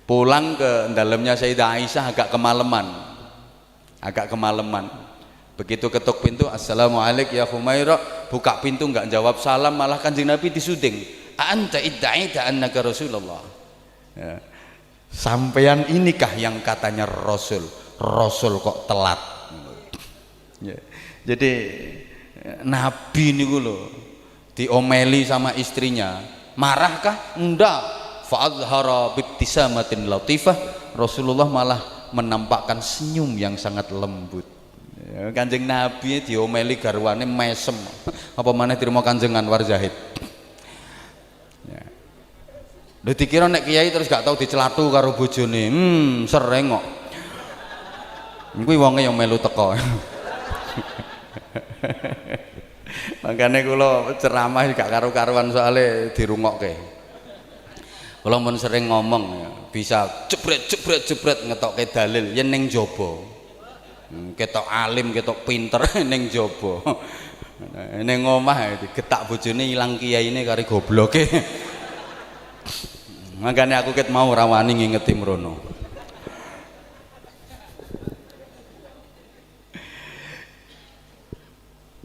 Speaker 1: pulang ke dalamnya Sayyidah Aisyah agak kemalaman. Begitu ketuk pintu, assalamualaikum ya Humairah, buka pintu nggak jawab salam, malah Kanjeng Nabi disuding, anta idda'ita annaka Rasulullah. Ya. Sampean inikah yang katanya Rasul kok telat. Ya. Jadi Nabi niku lho diomeli sama istrinya, marahkah? Enggak. Fa'adhara bibtisamatin latifah, Rasulullah malah menampakkan senyum yang sangat lembut. Ya, Kanjeng Nabi diomeli garwane mesem, apa maneh terima Kanjeng Anwar Zahid. Ya. Lho dikira nek kiai terus gak tau dicelatu karo bojone. Sering kok. Kuwi wonge yang melu teko. Makanya kula ceramah gak karu-karuan soalnya dirungokke. Kula mun sering ngomong ya, bisa jebret ngetokke dalil yen ning jaba. Ketok alim, ketok pinter ning jaba. Ning omah digetak bojone ilang kiyaine karo gobloke. Makanya aku ket mau rawani ngingeti mrono.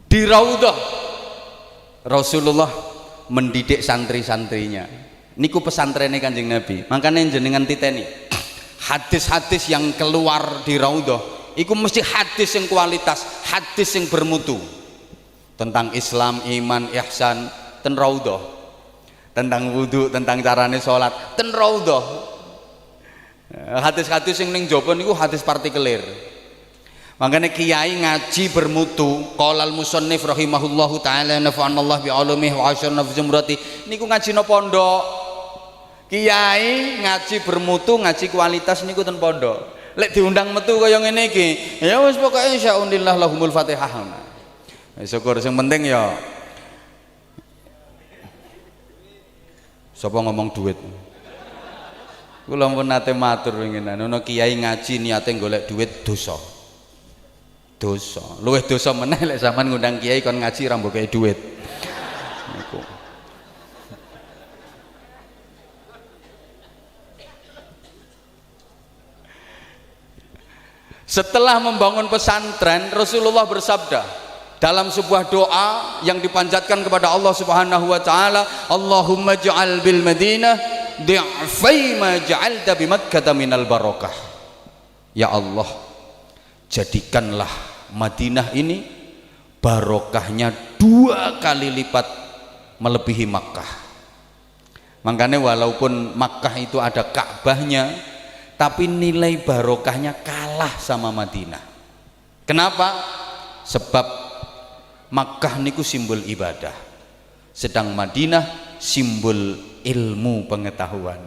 Speaker 1: Di Raudhah Rasulullah mendidik santri-santrinya. Niku pesantrennya Kanjeng Nabi. Makanya jenengan titeni hadis-hadis yang keluar di Raudhah iku mesti hadis yang kualitas, hadis yang bermutu tentang Islam, iman, ihsan ten Raudhah, tentang wudu, tentang carane sholat ten Raudhah. Hadis-hadis yang ning jaba niku hadis partikelir. Makanya kiai ngaji bermutu. Qala al-musannif rahimahullahu taala nafa'anallah bi ulumihi wa asyarna fi zumrati. Niku ngaji no pondok. Kiai ngaji bermutu, ngaji kualitas niku ten pondok. Lek diundang metu kaya ngene iki, ya wis pokoke insyaallah lahumul Fatihah. Syukur sing penting ya sapa ngomong duit. Kula pun nate matur wingi ana kiai ngaji niate golek duit dosa. Luwih dosa meneh lek sampean ngundang kiai kon ngaji ra mbok kei duit. Niku. Setelah membangun pesantren, Rasulullah bersabda dalam sebuah doa yang dipanjatkan kepada Allah Subhanahu wa taala, Allahumma ja'al bil Madinah di'fai ma ja'alta bi Makkah minal barakah. Ya Allah, jadikanlah Madinah ini barokahnya 2 kali lipat melebihi Makkah. Makanya walaupun Makkah itu ada Ka'bahnya, tapi nilai barokahnya kalah sama Madinah. Kenapa? Sebab Makkah niku simbol ibadah, sedang Madinah simbol ilmu pengetahuan.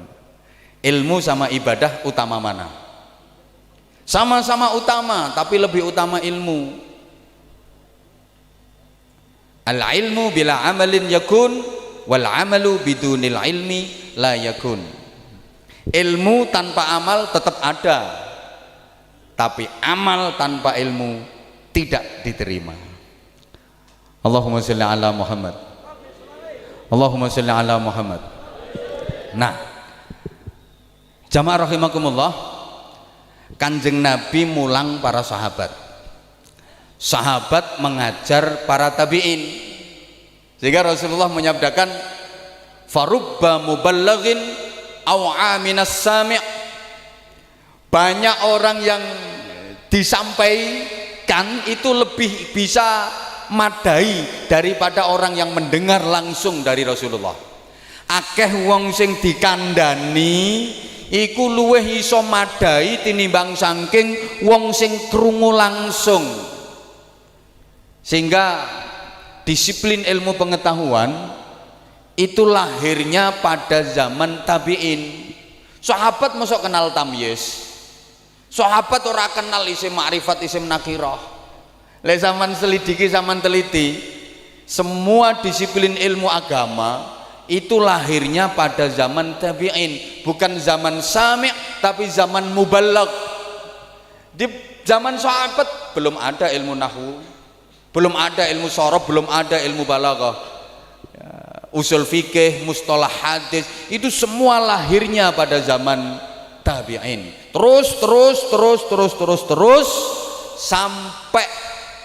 Speaker 1: Ilmu sama ibadah utama mana? Sama-sama utama, tapi lebih utama ilmu. Al-ilmu bila amalin yakun, wal amalu bidunil ilmi la yakun. Ilmu tanpa amal tetap ada, tapi amal tanpa ilmu tidak diterima. Allahumma sholli ala Muhammad. Allahumma sholli ala Muhammad. Nah, jamaah rahimakumullah, Kanjeng Nabi mulang para sahabat. Sahabat mengajar para tabi'in. Sehingga Rasulullah menyabdakan, farubba muballaghin aw aminas sami'. Banyak orang yang disampaikan itu lebih bisa madai daripada orang yang mendengar langsung dari Rasulullah. Akeh wong sing dikandani iku luwih iso madai tinimbang saking wong sing krungu langsung. Sehingga disiplin ilmu pengetahuan itu lahirnya pada zaman tabi'in. Sahabat mosok kenal tamyiz, sahabat ora kenal isim ma'rifat isim nakirah. Lek zaman selidiki zaman teliti, semua disiplin ilmu agama itu lahirnya pada zaman tabi'in, bukan zaman sami' tapi zaman mubalagh. Di zaman sahabat belum ada ilmu nahwu, belum ada ilmu sorof, belum ada ilmu balaghah, usul fikih, mustalah hadis, itu semua lahirnya pada zaman tabi'in. Terus sampai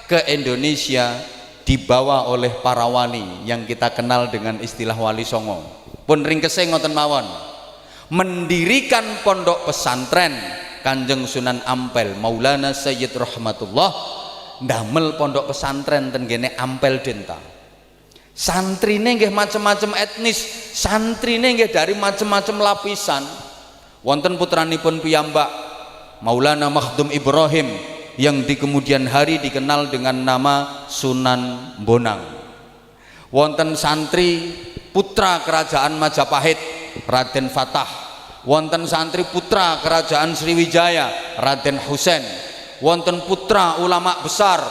Speaker 1: ke Indonesia, dibawa oleh para wali yang kita kenal dengan istilah wali songo. Pun ringkese ngoten mawon, mendirikan pondok pesantren Kanjeng Sunan Ampel Maulana Sayyid Rahmatullah, ndamel pondok pesantren ten kene Ampel Denta. Santrine nggih macam-macam etnis, santrine nggih dari macam-macam lapisan. Wonten putranipun piyambak Maulana Makhdum Ibrahim yang di kemudian hari dikenal dengan nama Sunan Bonang. Wonten santri putra kerajaan Majapahit Raden Fatah. Wonten santri putra kerajaan Sriwijaya Raden Husain. Wonten putra ulama besar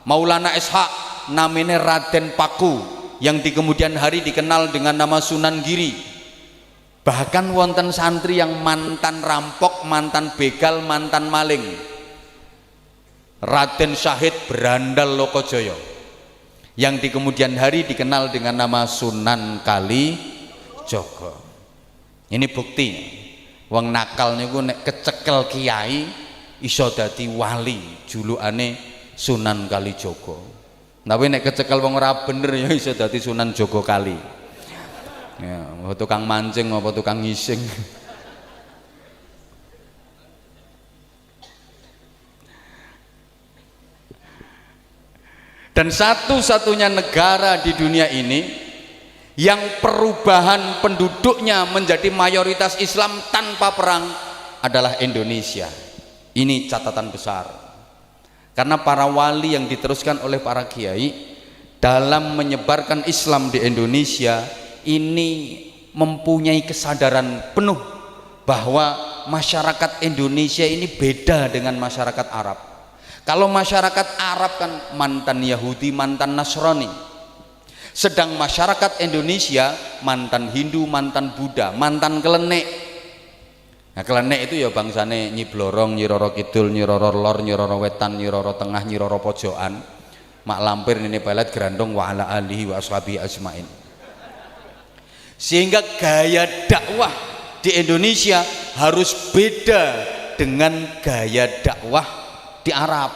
Speaker 1: Maulana Ishaq namanya Raden Paku yang di kemudian hari dikenal dengan nama Sunan Giri. Bahkan wonten santri yang mantan rampok, mantan begal, mantan maling, Raden Syahid Berandal Lokojoyo, yang di kemudian hari dikenal dengan nama Sunan Kalijogo. Ini bukti wong nakal niku nek kecekel kiai iso dadi wali, julukane Sunan Kalijogo. Tapi nek kecekel wong ora bener ya iso dadi Sunan Jogo Kali. Ya, tukang mancing apa tukang ngising. Dan satu-satunya negara di dunia ini yang perubahan penduduknya menjadi mayoritas Islam tanpa perang adalah Indonesia. Ini catatan besar, karena para wali yang diteruskan oleh para kiai dalam menyebarkan Islam di Indonesia ini mempunyai kesadaran penuh bahwa masyarakat Indonesia ini beda dengan masyarakat Arab. Kalau masyarakat Arab kan mantan Yahudi, mantan Nasrani, sedang masyarakat Indonesia mantan Hindu, mantan Buddha, mantan kelenek. Nah kelenek itu ya bangsane Nyi Blorong, Nyi Roro Kidul, Nyi Roro Lor, Nyi Roro Wetan, Nyi Roro Tengah, Nyi Roro Pojokan, mak lampir Nini Pelet Grandong wa ala alihi wa ashabihi ajmain. Sehingga gaya dakwah di Indonesia harus beda dengan gaya dakwah di Arab.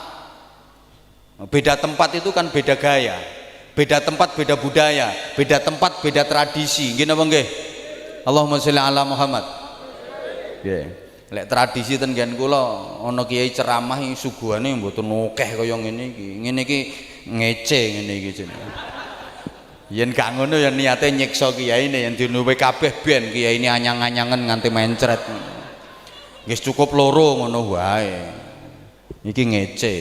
Speaker 1: Beda tempat itu kan beda gaya, beda tempat beda budaya, beda tempat beda tradisi. Nggih napa nggih? Allahumma sholli ala Muhammad. Nggih. Lek tradisi ten nggen kula ana kiai ceramah suguhane mboten akeh kaya ngene iki. Ngene iki ngece ngene iki jenenge. Yen gak ngono ya niate nyiksa kiyaine yen dinuwe kabeh ben kiyaine anyang-anyangen nganti mencret. Wis cukup loro ngono wae. Iki ngece.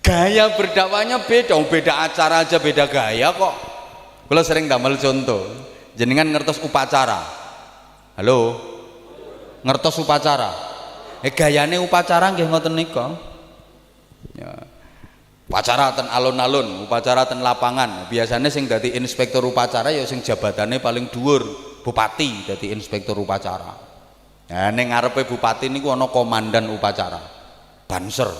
Speaker 1: Gaya berdakwahnya beda, beda acara aja beda gaya kok. Kalau sering damel contoh, jenengan ngertos upacara. Halo, ngertos upacara? Gayane upacara nggih ngoten nika. Ya. Upacara ten alun-alun, upacara ten lapangan. Biasanya sing dadi inspektur upacara ya sing jabatannya paling dhuwur, bupati dadi inspektur upacara. Nah, ning ngarepe bupati niku ana komandan upacara, banser,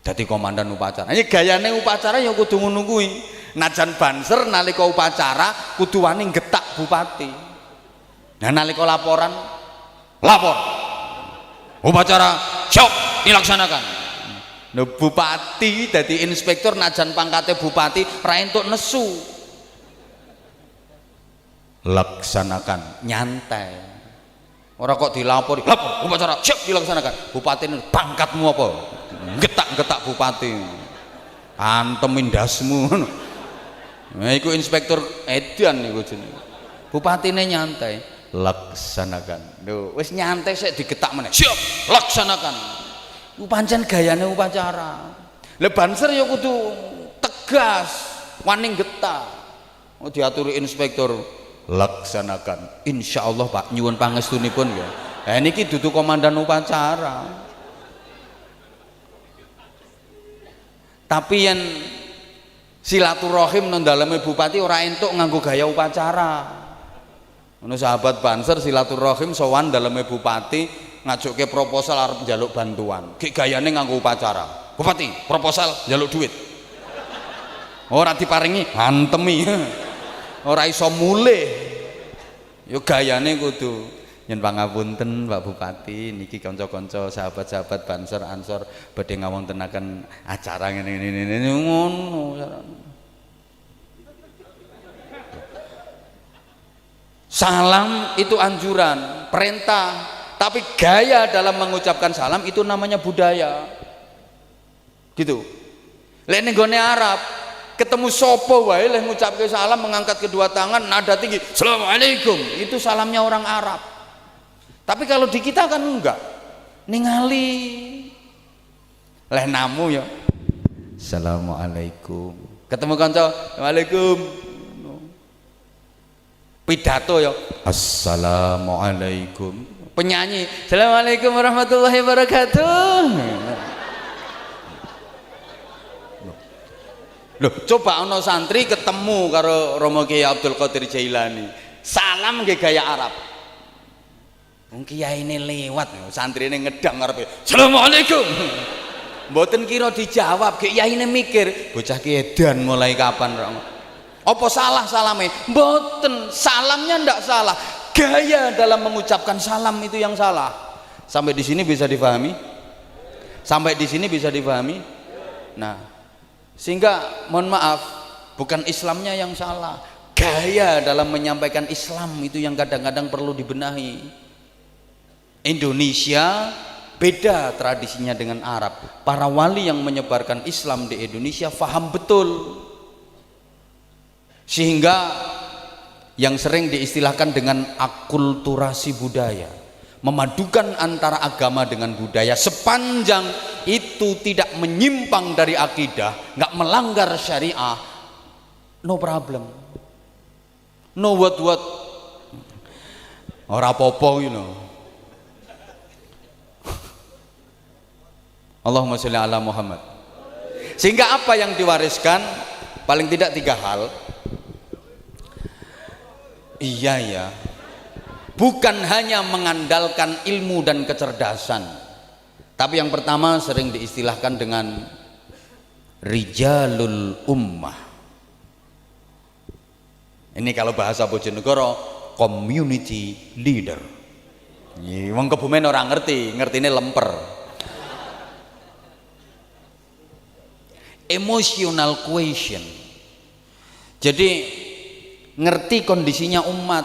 Speaker 1: dadi komandan upacara. Ini gayane upacara ya kudu ngono kuwi. Najan banser nalika upacara kudu wani getak bupati. Nah nalika laporan, lapor. Upacara siap dilaksanakan. Nah, bupati dadi inspektur najan pangkate bupati ra entuk nesu. Laksanakan, nyantai. Orang kok dilapor, lapor upacara siap dilaksanakan. Bupati ini pangkatmu apa? Getak-getak bupati, antemin dasmu. Nah, itu inspektur edan nih jenenge. Bupati ini nyantai, laksanakan. Duh, wis nyantai sik digetak meneh. Siap, laksanakan. Ku pancen gayane upacara. Lah banser ya kudu tegas, wani getak. Oh diaturi inspektur laksanakan. Insya Allah Pak nyuwun pangestunipun ya. Niki dudu komandan upacara. Tapi yang silaturahim nang daleme bupati ora entuk nganggo gaya upacara. Ono sahabat Banser silaturahim sowan daleme bupati ngajuke proposal arep njaluk bantuan. Ki gayane nganggo upacara. Bupati, proposal njaluk duit. Ora diparingi, antemi. Ora iso mulih. Yo gayane kudu yen pangapunten Pak Bupati niki kanca-kanca sahabat-sahabat Banser Ansor badhe ngawontenaken acara ngene ngono. Salam itu anjuran, perintah, tapi gaya dalam mengucapkan salam itu namanya budaya. Gitu. Lek ning gone Arab ketemu sopo wae leh ngucapke salam mengangkat kedua tangan nada tinggi Assalamualaikum, itu salamnya orang Arab. Tapi kalau di kita kan enggak, ningali leh namu ya Assalamualaikum, ketemu kanca Waalaikum, pidato ya Assalamualaikum, penyanyi Assalamualaikum warahmatullahi wabarakatuh. Loh, coba ono santri ketemu karo Romo Kiai Abdul Qadir Jailani, salam nggih gaya Arab. Wong kiyaine lewat, santrine ngedang ngarepe. Assalamualaikum. Mboten kira dijawab, kiyaine mikir, bocah ki edan mulai kapan Romo? Apa salah salame? Mboten, salamnya ndak salah. Gaya dalam mengucapkan salam itu yang salah. Sampai di sini bisa difahami? Sampai di sini bisa difahami? Nah, sehingga mohon maaf, bukan Islamnya yang salah, gaya dalam menyampaikan Islam itu yang kadang-kadang perlu dibenahi. Indonesia beda tradisinya dengan Arab. Para wali yang menyebarkan Islam di Indonesia faham betul, sehingga yang sering diistilahkan dengan akulturasi budaya, memadukan antara agama dengan budaya sepanjang itu tidak menyimpang dari akidah, nggak melanggar syariah, no problem, no what ora apa-apa, you know. Allahumma sholli ala Muhammad. Sehingga apa yang diwariskan paling tidak 3 hal. Iya ya, bukan hanya mengandalkan ilmu dan kecerdasan, tapi yang pertama sering diistilahkan dengan rijalul ummah. Ini kalau bahasa Bojonegoro, community leader. Wong Kebumen orang ngertine lemper. Emotional quotient. Jadi ngerti kondisinya umat,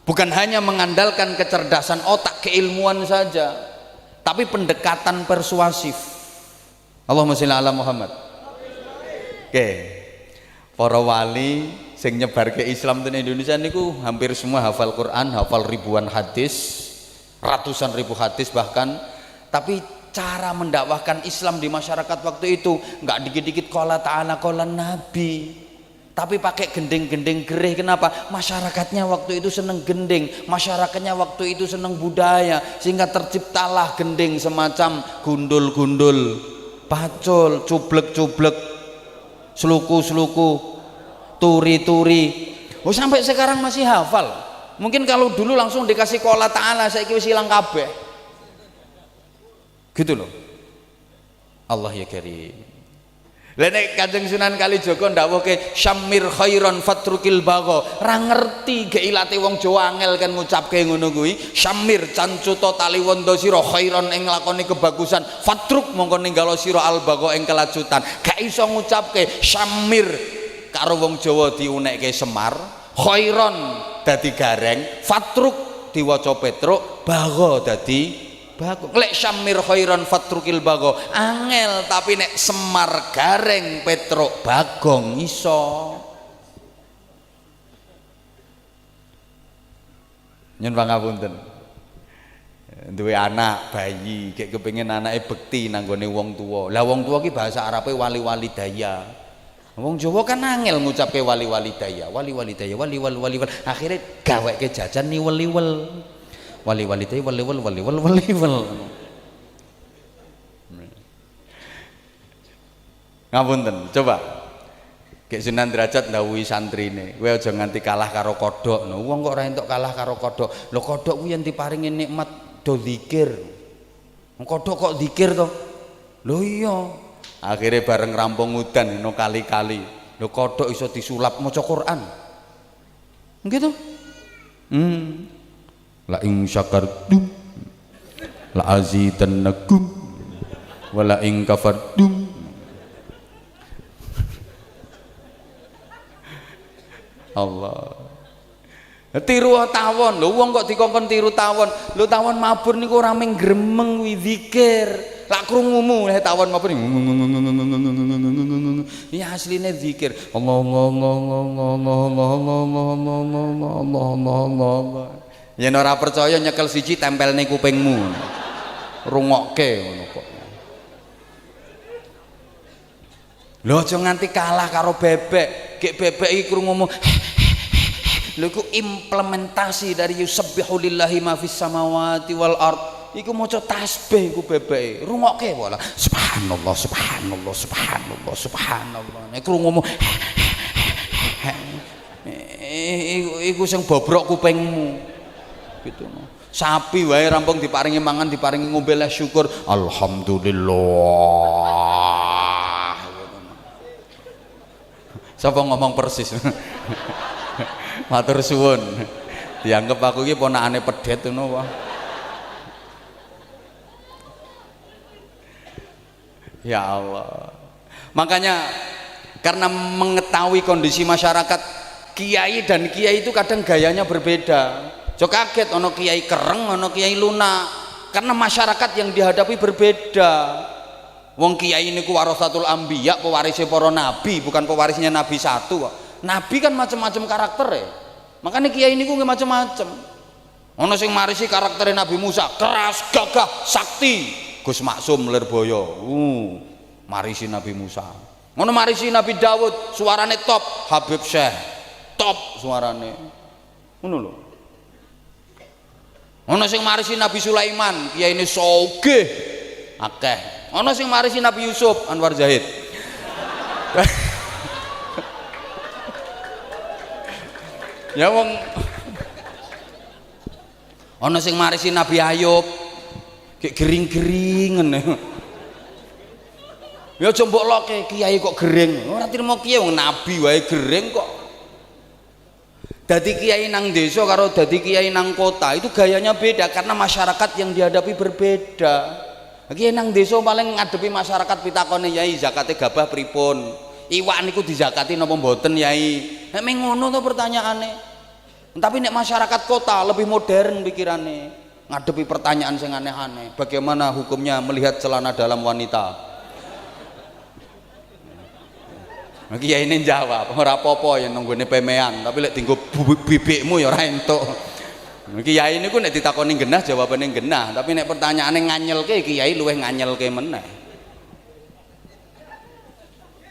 Speaker 1: bukan hanya mengandalkan kecerdasan otak, keilmuan saja, tapi pendekatan persuasif. Allahumma sholli ala Muhammad. Oke, para wali sing nyebarke Islam di Indonesia niku hampir semua hafal Quran, hafal ribuan hadis, ratusan ribu hadis bahkan, tapi cara mendakwahkan Islam di masyarakat waktu itu nggak dikit-dikit qala ta'ala qala nabi, tapi pakai gending-gending gerih. Kenapa? Masyarakatnya waktu itu seneng gending, masyarakatnya waktu itu seneng budaya, sehingga terciptalah gending semacam gundul-gundul, pacul, cublek-cublek, seluku-seluku, turi-turi. Oh, sampai sekarang masih hafal. Mungkin kalau dulu langsung dikasih qala ta'ala saiki wis ilang kabeh. Gitu loh. Allah ya karim. Lah nek Kanjeng Sunan Kalijaga ndawuhke syamir khairon fatrukil bagho, ra ngerti geilate wong Jawa angel kan ngucapke ngono kuwi. Syamir cancuta tali wanda sira khairon ing nglakoni kebagusan, fatruk mongko ninggalo sira al bagho ing kelajutan. Gak iso ngucapke syamir karo wong Jawa diunekke semar, khairon dadi gareng, fatruk diwaca petruk, bagho dadi bagus. Lek syamir khairan fatrukil bago angel, tapi nek semar gareng petruk bagong iso. Nyun pangapunten, duwe anak bayi kayak kepengin anake bekti nanggone wong tua. Lah wong tua ki bahasa Arabe wali-wali daya. Wong Jawa kan angel ngucapke wali-wali daya, wali-wali daya, wali-wali. Akhirnya gaweke jajan niwel-niwel. Wali-wali daya, wali-wal. Ngapunten, coba Gek Sunan Derajat ndawuhi santrine, kowe aja nganti kalah karo kodhok. No, wong kok ora entuk kalah karo kodhok. Lho kodhok kuwi yen diparingi nikmat do zikir. Wong kodhok kok zikir to? Lho iya. Akhire bareng rampung udan no kali-kali. Lho kodhok iso disulap maca Quran. Gitu. La in syakartum la azidannakum wa la in kafartum. Allah. Tiru tawon lho, wong kok dikongkon tiru tawon. Lho tawon mabur niku ora mung gremeng wi zikir. Lak krungumu tawon mabur. Ya asline zikir. Allah. Yen ora percaya nyekel siji tempelne kupingmu. Rungokke ngono kok. Lho aja nganti kalah karo bebek. Gek bebek iki krungumu. Lho iku implementasi dari yusabbihu lillahi ma fis samawati wal ard. Iku maca tasbih iku bebeke. Rungokke wala. Subhanallah, subhanallah, subhanallah, subhanallah. Nek krungumu iku sing bobrok kupingmu. Gitu. Sapi wae rampung diparingi mangan, diparingi ngombe lah syukur. Alhamdulillah. Sapa ngomong persis? Matur suwun. Dianggep aku iki ponakane pedet ngono wae. Ya Allah. Makanya karena mengetahui kondisi masyarakat, kiai dan kiai itu kadang gayanya berbeda. Jo kaget ono kiai kereng, ono kiai lunak. Karena masyarakat yang dihadapi berbeda. Wong kiai niku warasatul anbiya, pewarisnya para nabi, bukan pewarisnya nabi satu. Nabi kan macam-macam karakter ya. Makanya kiai niku nggih macam-macam. Ono sing marisi karakternya Nabi Musa, keras, gagah, sakti. Gus Maksum Lirboyo, marisi Nabi Musa. Ono marisi Nabi Dawud, suarane top. Habib Syekh, top suarane. Ngono lho. Ono sing marisi Nabi Sulaiman, kiai ini sogeh, akeh. Ono sing marisi Nabi Yusuf, Anwar Zahid. Ya wong. Ono sing marisi Nabi Ayub, kayak gering-geringen. Ya aja mbok loke kiai kok gering. Ora trimo kiai wong nabi wae gering kok. Dadi kiai nang desa karo dadi kiai nang kota itu gayanya beda karena masyarakat yang dihadapi berbeda. Kiai nang desa paling ngadepi masyarakat pitakone yai zakate gabah pripun? Iwak niku dizakati napa mboten yai? Nek meng ngono to pertanyaane. Tapi nek masyarakat kota lebih modern pikirannya, ngadepi pertanyaan sing aneh-aneh. Bagaimana hukumnya melihat celana dalam wanita? Nah, kiai ini jawab, ora apa-apa ya nunggune pemean, tapi lek tinggo bibikmu ya ora entuk. Kiai niku nek ditakoni genah jawabane genah, tapi nek pertanyaane nganyelke kiai luwih nganyelke meneh.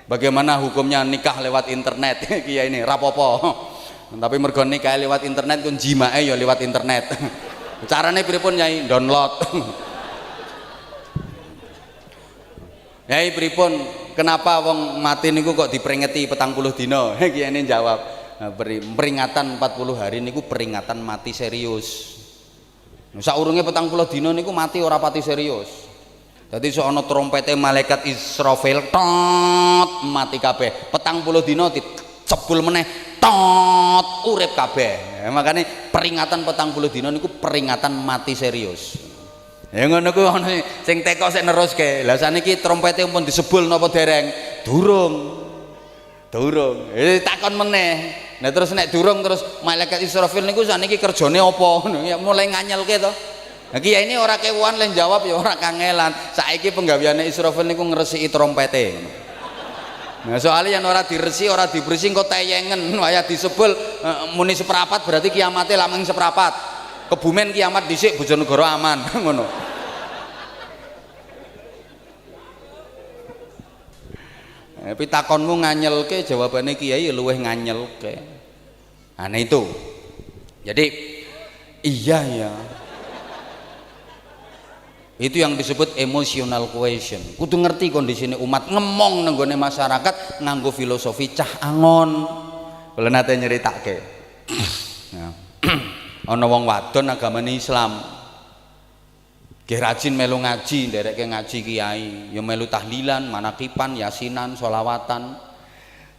Speaker 1: Bagaimana hukumnya nikah lewat internet? Kiai ini rapopo. Tapi mergo nikah lewat internet kun jimae ya lewat internet. Carane pripun Nyai? Download. Nyai pripun? Kenapa wong mati niku kok diperingati 40 dina? Kiai ini jawab, peringatan 40 hari niku peringatan mati serius. Saurunge 40 dina niku mati ora pati serius. Dadi sok ana trompete malaikat Israfil, tot mati kabeh. 40 dina dicebul meneh, tot urip kabeh. Makanya peringatan 40 dina niku peringatan mati serius. Ya ngono ku ana sing teko sik neruske. Lah saniki trompete pun disebul napa dereng? Durung. Takon meneh. Nah terus nek durung terus malaikat Israfil niku saniki kerjane apa? Ya mulai nganyelke to. Nah kiai ini ora kewan len jawab ya ora kangelan. Saiki penggaweane Israfil niku ngresiki trompete. Nah soalnya yang ora diresi ora dibersi kok teyengen waya disebul muni seprapat berarti kiamate lameng seprapat. Kebumen kiamat dhisik Bojonegoro aman ngono. Pitakonmu nganyelke jawabane kiai luwih nganyelke. Aneh itu. Jadi iya ya. Itu yang disebut emotional quotient. Kudu ngerti kondisine umat, ngemong nang gone masyarakat nganggo filosofi cah angon. Kula nate nyeritake. Ya. Ana wong wadon agamane Islam. Nggih rajin melu ngaji, nderekke ngaji kiai, ya melu tahlilan, manakipan, yasinan, sholawatan.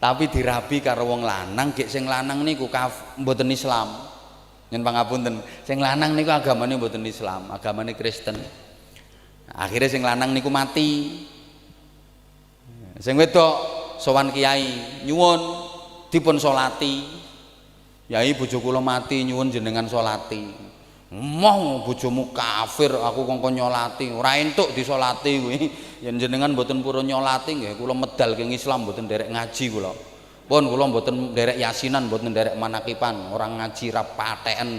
Speaker 1: Tapi dirabi karo wong lanang, gek sing lanang niku mboten Islam. Yen pangapunten, sing lanang niku agamane mboten Islam, agamane Kristen. Akhirnya sing lanang niku mati. Sing wedok sowan kiai, nyuwun dipun salati. Yai bojo kula mati nyuwun jenengan salati. Moh bojomu kafir aku kongkon nyolati, ora entuk disolati kuwi. Yen jenengan mboten purun nyolati nggih kula medal keng Islam mboten nderek ngaji kula. Pun kula mboten nderek yasinan, mboten nderek manakipan, orang ngaji ra patheken.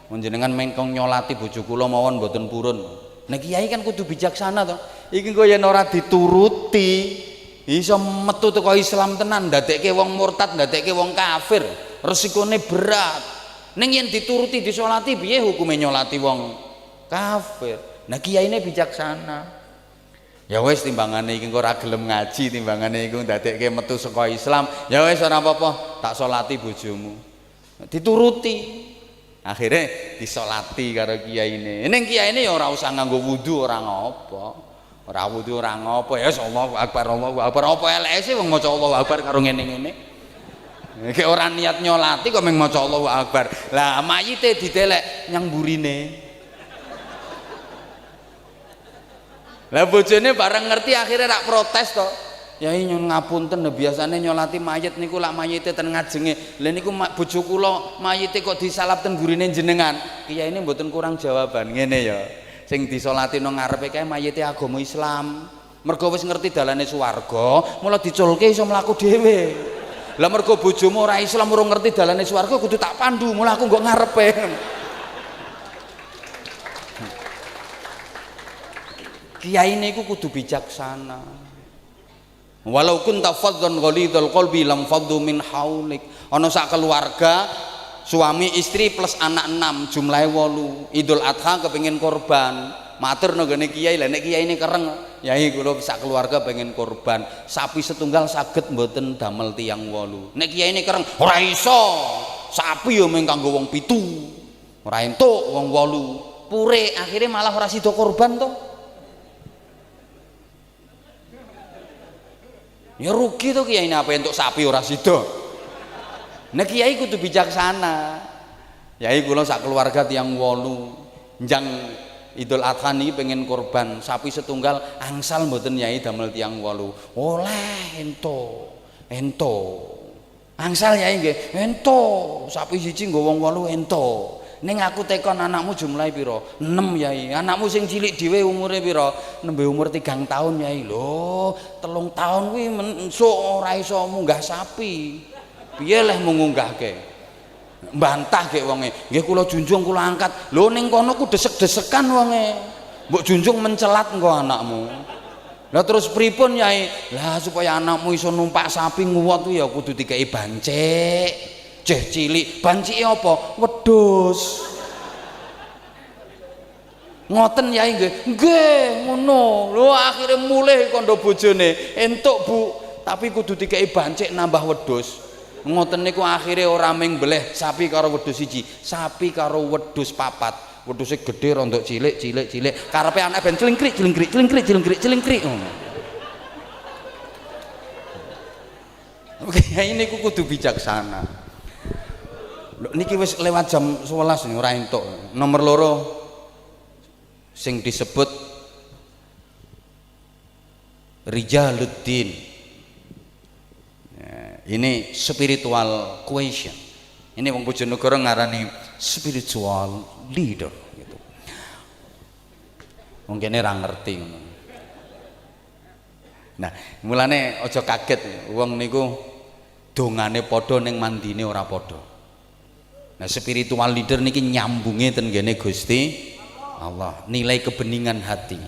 Speaker 1: Mun jenengan mengkong nyolati bojo kula mawon mboten purun. Nek kiai kan kudu bijaksana to. Iki kok yen ora dituruti iso metu teko Islam tenan, ndadekke wong murtad, ndadekke wong kafir. Resikone berat. Ning yen dituruti disolati piye hukume nyolati wong kafir. Nah kiyaine bijaksana. Ya wis timbangane iki kok ora gelem ngaji, timbangane iku ndadekke metu saka Islam. Ya wis ora apa-apa, tak solati bojomu. Dituruti. Akhirnya disolati karo kiyaine. Ning kiyaine ya ora usah nganggo wudu ora ngopo. Ora wudu ora ngopo. Ya Allahu Akbar, Allahu Akbar. Apa eleke sih wong maca Allahu Akbar karo ngene-ngene. Nek ora niat nyolati kok meng maca Allahu Akbar. Lah mayite didelek nyang burine. Lah bojone bareng ngerti akhirnya rak protes to. Yai nyun ngapunten biasane nyolati mayit niku lak mayite ten ngajenge. Lah niku bojo kula mayite kok disalap ten gurine jenengan. Kiyaine mboten kurang jawaban ngene ya. Sing disolati nang ngarepe kae mayite agama Islam. Mergo wis ngerti dalane swarga, mula diculke iso mlaku dhewe. Lah mergo bojomu ora Islam urung ngerti dalane swarga kudu tak pandu, mula aku nggo ngarepe. Kiai niku kudu bijaksana. Walau kunta faddan ghalidul qalbi lam faddu min haulik. Ana sak keluarga suami istri plus anak 6 jumlahe 8. Idul Adha kepengin korban. Matur nang gone kiai, lah nek kiai ini kereng, yai kula sak keluarga pengen korban. Sapi setunggal saged mboten damel tiyang 8. Nek kiai ini kereng, ora iso. Sapi yo mung kanggo wong 7. Ora entuk wong 8. Pure akhirnya malah ora sida korban to. Ya rugi to kiai ini apa entuk sapi ora sida. Nek kiai kudu bijaksana. Yai kula sak keluarga tiyang 8. Njang Idul Adha niki pengen korban sapi setunggal angsal mboten yai damel tiyang 8. Oleh ento. Angsal yai nggih, ento. Sapi siji nggo wong 8 ento. Ning aku tekon anakmu jumlahe pira? 6 yai. Anakmu sing cilik dhewe umure pira? Nembe umur 3 tahun yai. Lho, 3 tahun kuwi mensuk ora iso munggah sapi. Piye leh munggahke? Bantah gek wonge, nggih kula junjung kula angkat. Lho ning kono ku desek-desekan wonge. Mbok junjung mencelat engko anakmu. Lah terus pripun yai? Lah supaya anakmu iso numpak sapi nguwat ku ya kudu dikei bancik. Ceh cilik, bancike apa? Wedhus. Ngoten yai nggih. Nggih, ngono. Lho akhire mulih kandha bojone, entuk Bu, tapi kudu dikei bancik nambah wedhus. Ngoten niku akhire ora ming beleh sapi karo wedhus siji, sapi karo wedhus 4. Wedhuse gedhe rondok cilik karepe anak ben clingkrik Oke, ini kudu bijaksana. Lho niki wis lewat jam 11 nih ora entuk. Nomor 2 sing disebut Rijaluddin. Ini spiritual quotient. Ini wong Bojonegoro ngarani spiritual leader gitu. Mungkin ora ngerti ngono. Nah, mulane aja kaget wong niku dongane padha ning mandine ora padha. Nah, spiritual leader niki nyambunge ten ngene Gusti Allah, nilai kebeningan hati.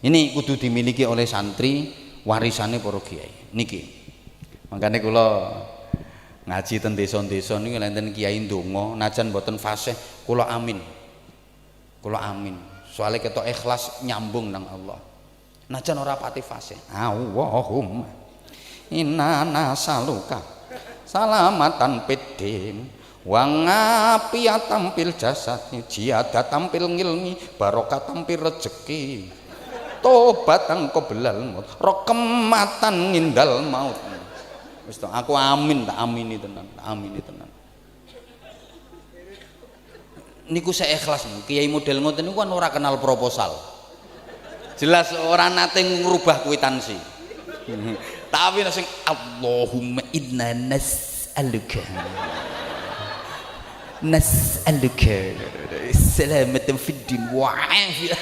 Speaker 1: Ini kudu dimiliki oleh santri warisane para kiai. Niki makanya kula ngaji ten desa-desa niku lenten kiai ndonga najan mboten fasih kula amin soalnya ketok ikhlas nyambung nang Allah. Najan ora pati fasih. Allahumma inna nasaluka salamatan piddin wa ngafiatan fil jasad, jiadah tampil ngilmi, barokah tampil rezeki, tobatan qoblal maut, rokematan ngindal maut. Wis to, aku amin, tak amini tenan, tak amini tenan. Niku saya ikhlas, kiai model ngoten niku kan ora kenal proposal. Jelas ora nate ngrubah kwitansi. Tapi sing Allahumma inna nas'aluka salamatan fid din wa afiyah.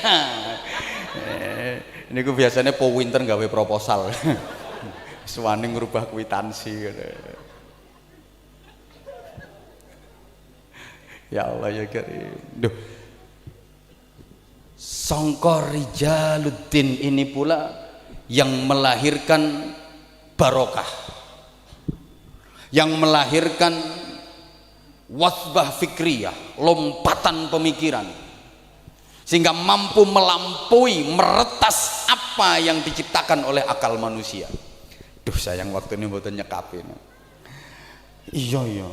Speaker 1: Niku biasanya po winter gawe proposal. Suwane ngrubah kwitansi. Ya Allah ya Karim. Duh. Sangka Rijaluddin ini pula yang melahirkan barokah, yang melahirkan wasbah fikriyah, lompatan pemikiran, sehingga mampu melampaui, meretas apa yang diciptakan oleh akal manusia. Duh sayang waktu ini mboten nyekapin. Iya.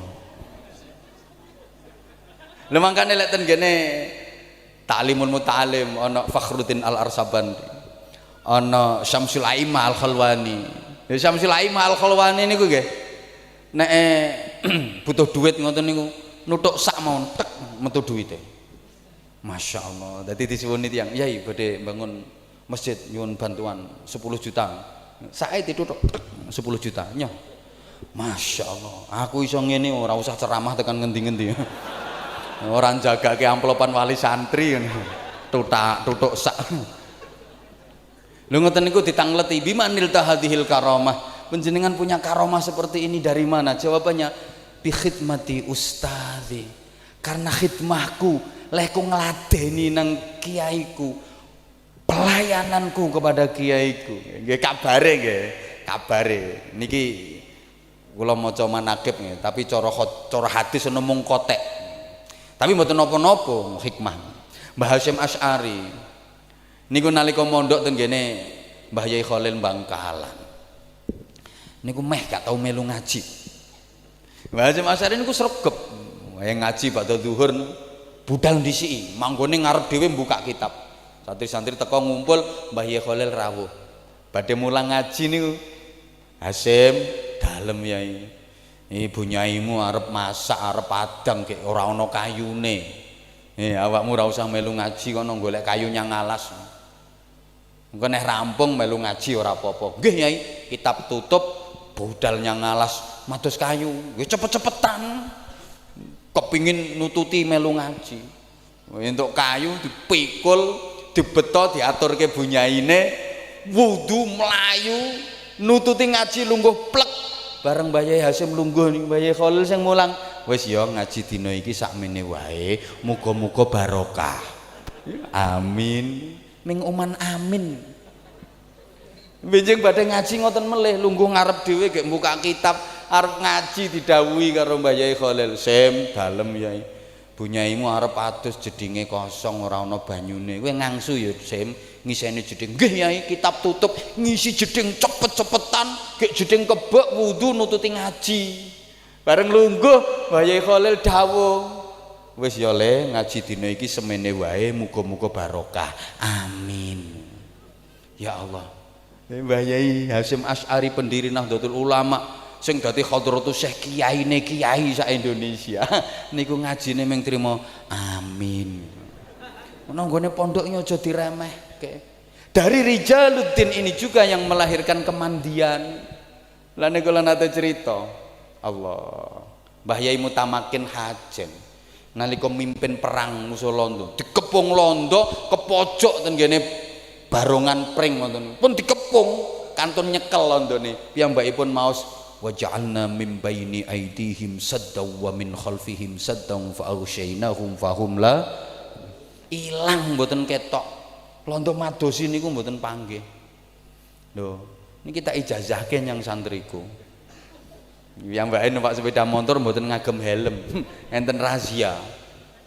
Speaker 1: Lha mangkane lek ten gene Ta'limul Muta'alim ana Fakhruddin Al-Arsabandi, ana Syamsul Aimah Al-Khalwani. Ya Syamsul Aimah Al-Khalwani niku nggih nek butuh duit ngoten niku nutuk sak mawon tek metu duwite. Masya Allah. Dadi disuwuni tiyang, "Yai badhe bangun masjid nyuwun bantuan 10 juta." Sae ditutuk 10 juta. Nyoh. Masya Allah. Aku iso ngene ora usah ceramah tekan ngendi-ngendi. Orang jaga ke amplopan wali santri tutuk sak. Lho ngoten niku ditangleti bimanil tahadhil karamah. Panjenengan punya karomah seperti ini dari mana? Jawabannya bi khidmati ustazi. Karena khidmahku, lehku ngladeni nang kiaiku. Pelayananku kepada kiaiku. Nggih kabare nggih. Kabare niki kula maca manaqib nggih, tapi cara hadis ana mung kotek. Tapi mboten napa-napa hikmah. Mbah Hasyim Asy'ari niku nalika mondok teng kene Mbah Yai Khalil Bangkalan. Niku meh gak tau melu ngaji. Mbah Hasyim Asy'ari niku sregep. Wae ngaji badhe zuhur budal ndisiki, manggone ngarep dhewe buka kitab. Santri-santri teko ngumpul, Mbah Yai Khalil rawuh. Badhe mulang ngaji niku. Hasyim, dalem Yai. Ibu nyaimu arep masak, arep padang gek ora ana kayune. Awakmu ora usah melu ngaji kono golek kayu nyang alas. Engko nek rampung melu ngaji ora apa-apa. Nggih Yai, kitab tutup budal nyang alas mados kayu. Nggih cepet-cepetan. Kepingin nututi melu ngaji. Entuk kayu dipikul, dibeto diaturke bu nyaine, wudu mlayu, nututi ngaji lungguh plek. Bareng Mbah Yai Hasyim lungguh ning Mbah Yai Khalil sing mulang, wis ya ngaji dina iki sakmene wae, muga-muga barokah. Amin. Ning oman amin. Benjing badhe ngaji ngoten melih, lungguh ngarep dhewe gek buka kitab, arep ngaji didhawuhi karo Mbah Yai Khalil, "Sim, dalem Yai. Bu nyaimu arep adus jedinge kosong ora ana banyune. Kowe ngangsu ya, Sim, ngiseni jeding." "Nggih Yai, kitab tutup, ngisi jeding cepet-cepetan, gek jeding kebek wudu nututi ngaji." Bareng lungguh Mbah Yai Khalil dawuh, "Wis ya Le, ngaji dina iki semene wae, muga-muga barokah. Amin." Ya Allah. Mbah Yai Hasyim Asy'ari pendiri Nahdlatul Ulama sing dadi hadratus Syekh kiyaine kiai sak Indonesia. Niku ngajine mung trima amin. Ana nggone pondoknya aja diremehke. Dari Rijaluddin ini juga yang melahirkan kemandian. Lah niku nate cerita. Allah. Mbah Yai Mutamakin Hajem nalika mimpin perang musuh Londo, dikepung Londo ke pojok ten kene barongan pring ngoten. Pun dikepung kantun nyekel Londone. Piyambakipun maos wa ja'alna min baini aidihim saddaw wa min khalfihim saddaw fa aghshaynahum fahum la ilang mboten ketok. Londo madosi niku mboten panggih. Lho, niki tak ijazahke yang santriku. Yang mbake numpak sepeda motor mboten ngagem helm, enten razia.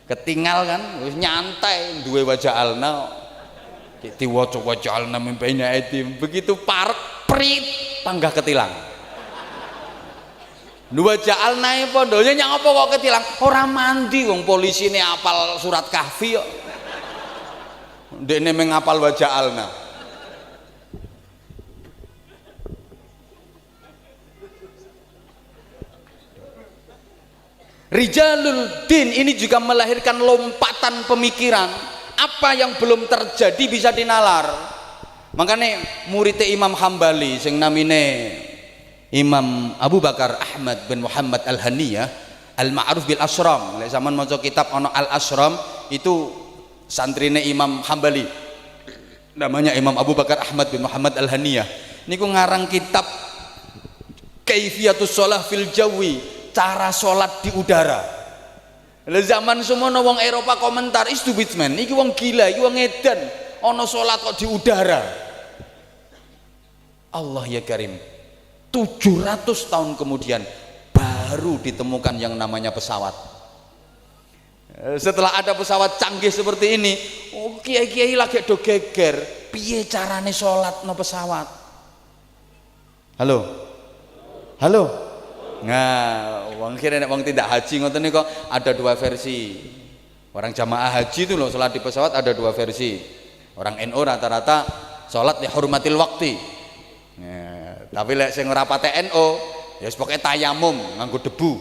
Speaker 1: ketinggal kan wis nyantai duwe waja'alna diwaca waja'alna min baina aydihim begitu parek prit panggah ketilang dua ja'alna pondonya nyang apa kok ketilang ora mandi wong polisine apal surat kahfi kok ndekne mengapal waja'alna Rijalul din ini juga melahirkan lompatan pemikiran apa yang belum terjadi bisa dinalar makanya muridnya Imam Hambali sing namine Imam Abu Bakar Ahmad bin Muhammad Al-Haniyah Al-Ma'ruf bil Asram lek zaman maca kitab ono Al-Asram itu santrine Imam Hambali namanya Imam Abu Bakar Ahmad bin Muhammad Al-Haniyah niku ngarang kitab Kaifiyatus Shalah fil Jawi cara sholat di udara. Zaman semono wong Eropa komentar is stupid man, iki wong gila, iki wong edan, ono sholat kok di udara. Allah ya Karim, 700 tahun kemudian baru ditemukan yang namanya pesawat. Setelah ada pesawat canggih seperti ini, oh kiai-kiai lagi do geger, piye carane sholat no pesawat? Halo, halo. Nah, wong kira nek wong tidak haji ngoten niku ada dua versi. Orang jamaah haji itu loh salat di pesawat ada dua versi. Orang NU rata-rata salat di hurmatil waqti. Nah, tapi lek sing ora pate NU ya wis pokoke tayamum nganggo debu.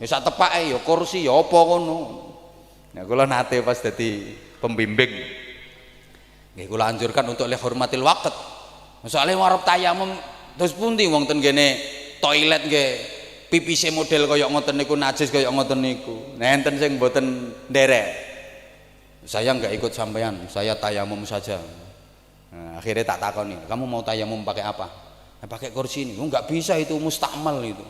Speaker 1: Ya sak tepake ya kursi ya apa ngono. Nah, kula nate pas dadi pembimbing. Nggih kula anjurkan untuk li hurmatil waqt. Soale warep tayamum terus pundi wong ten kene toilet nggih pipise model kaya ngoten niku najis kaya ngoten niku. Nah enten sing mboten nderek. Saya enggak ikut sampean, saya tayamum saja. Nah, akhirnya tak takoni, kamu mau tayamum pakai apa? Nah, pakai kursi ini. Oh, enggak bisa itu mustakmal itu.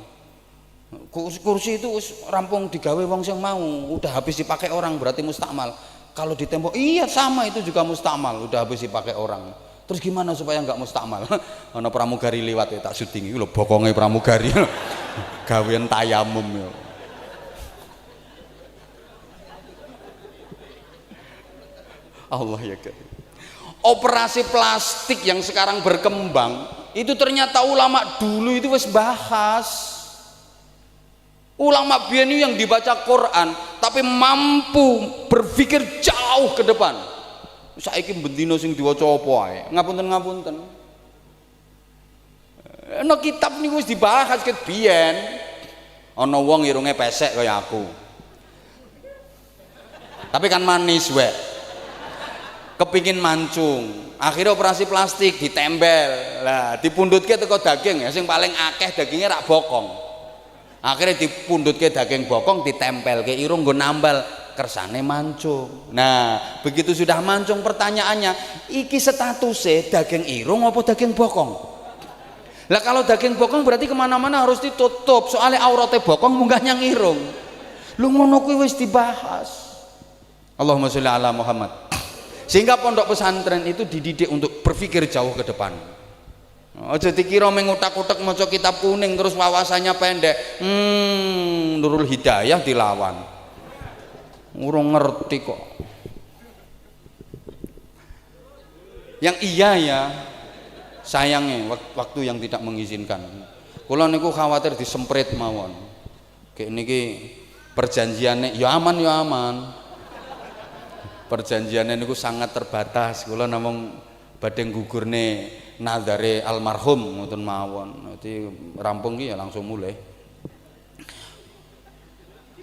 Speaker 1: Kursi itu rampung digawe wong sing mau, udah habis dipakai orang berarti mustakmal. Kalau di tembok iya sama itu juga mustakmal, udah habis dipakai orang. Terus gimana supaya enggak mustakmal? Ana pramugari liwat ya tak syuting iki lho bokonge pramugari. Gawean tayamum ya. Allah ya Karim. Operasi plastik yang sekarang berkembang itu ternyata ulama dulu itu wis bahas. Ulama biyen yang dibaca Quran tapi mampu berpikir jauh ke depan. Saiki bendina sing diwaca apa ae. Ngapunten. Ana kitab niku wis dibahas ket biyen. Ana wong irunge pesek kaya aku. Tapi kan manis wek. Kepingin mancung. Akhirnya operasi plastik ditempel. Lah dipundhutke teko daging ya sing paling akeh dagingnya rak bokong. Akhirnya dipundhutke daging bokong ditempelke irung nggo nambal kersane mancung. Nah, begitu sudah mancung pertanyaannya, iki statusnya daging irung apa daging bokong? Lah kalau daging bokong berarti kemana-mana harus ditutup soalnya auratnya bokong munggah nyang irung. Lu ngono kuwi wis dibahas. Allahumma sholli ala Muhammad. Sehingga pondok pesantren itu dididik untuk berpikir jauh ke depan. Aja dikira mengutak-utak maca kitab kuning terus wawasannya pendek. Nurul Hidayah dilawan. Urung ngerti kok. Yang iya ya sayangnya waktu yang tidak mengizinkan. Kula niku khawatir disemprit mawon. Kayak niki perjanjiannya ya aman. Perjanjiannya niku sangat terbatas. Kula namung badhe gugurne nadare almarhum ngoten mawon. Dadi rampung ki ya langsung mulai.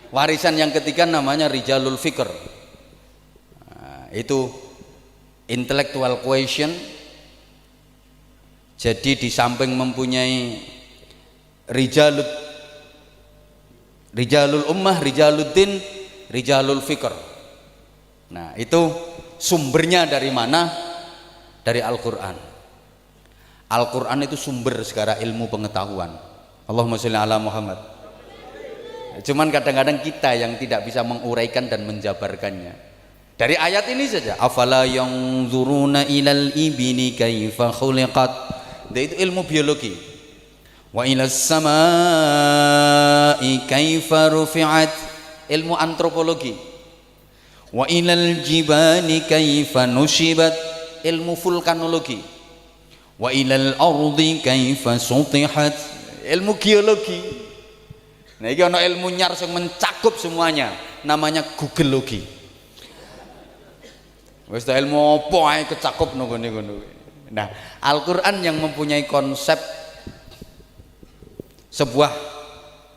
Speaker 1: Warisan yang ketiga namanya Rijalul Fikr. Nah, itu intellectual quotient. Jadi di samping mempunyai Rijalul Ummah, Rijaluddin, Rijalul Fikr. Nah, itu sumbernya dari mana? Dari Al-Qur'an. Al-Qur'an itu sumber segala ilmu pengetahuan. Allahumma sholli ala Muhammad. Cuman kadang-kadang kita yang tidak bisa menguraikan dan menjabarkannya. Dari ayat ini saja, afala yanzuruna ilal ibni kaifa khuliqat. Itu ilmu biologi. Wa ilas samai kaifa rufi'at, ilmu antropologi. Wa ilal jibali kaifa nusibat, ilmu vulkanologi. Wa ilal ardi kaifa sutihat, ilmu geologi. Nah iki ana ilmu nyar sing mencakup semuanya, namanya Googleologi. Wis ta ilmu apa ae kecakup nang ngono. Nah, Al-Qur'an yang mempunyai konsep sebuah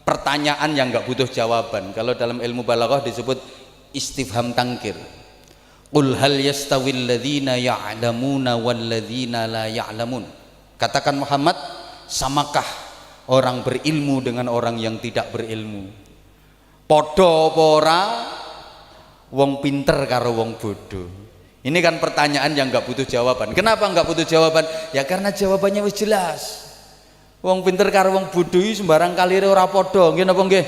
Speaker 1: pertanyaan yang enggak butuh jawaban. Kalau dalam ilmu balaghah disebut istifham tangkir. Qul hal yastawil ladzina ya'lamuna wal ladzina la ya'lamun. Katakan Muhammad, samakah orang berilmu dengan orang yang tidak berilmu? Padha apa ora wong pinter karo wong bodoh? Ini kan pertanyaan yang enggak butuh jawaban. Kenapa enggak butuh jawaban? Ya karena jawabannya wis jelas. Wong pinter karo wong bodoh sembarang kalire ora padha, nggih napa nggih?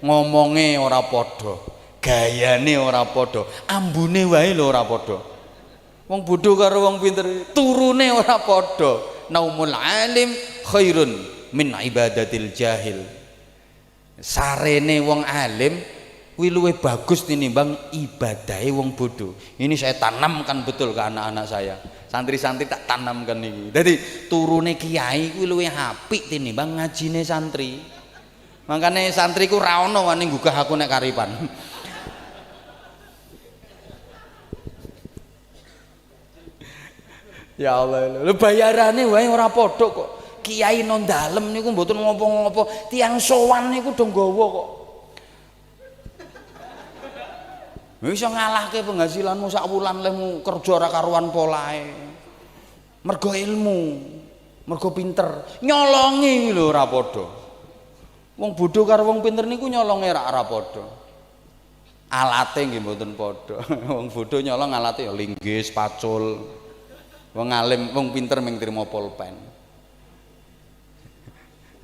Speaker 1: Ngomonge ora padha, gayane ora padha, ambune wae lho ora padha. Wong bodoh karo wong pinter turune ora padha. Naumul alim khairun min ibadatil jahil. Sarene wong alim kuwi luwih bagus tinimbang ibadahe wong bodoh. Ini saya tanamkan betul ke anak-anak saya. Santri-santri tak tanamkan iki. Dadi turune kiai kuwi luwih apik tinimbang ngajine santri. Makane santriku ra ono wani nggugah aku nek karipan. Ya Allah, lho bayarane wae ora padha kok. Kiai non dalem niku mboten ngopo-ngopo, tiyang sowan niku do nggawa kok. Bisa ngalahke penghasilanmu sak wulan lemu kerja ora karuan polahe. Mergo ilmu, mergo pinter, nyolongi lho ora padha. Wong bodho karo wong pinter niku nyolonge ora padha. Alate nggih mboten padha. Wong bodho nyolong alate ya linggis, pacul. Wong alim, wong pinter mung trimo pulpen.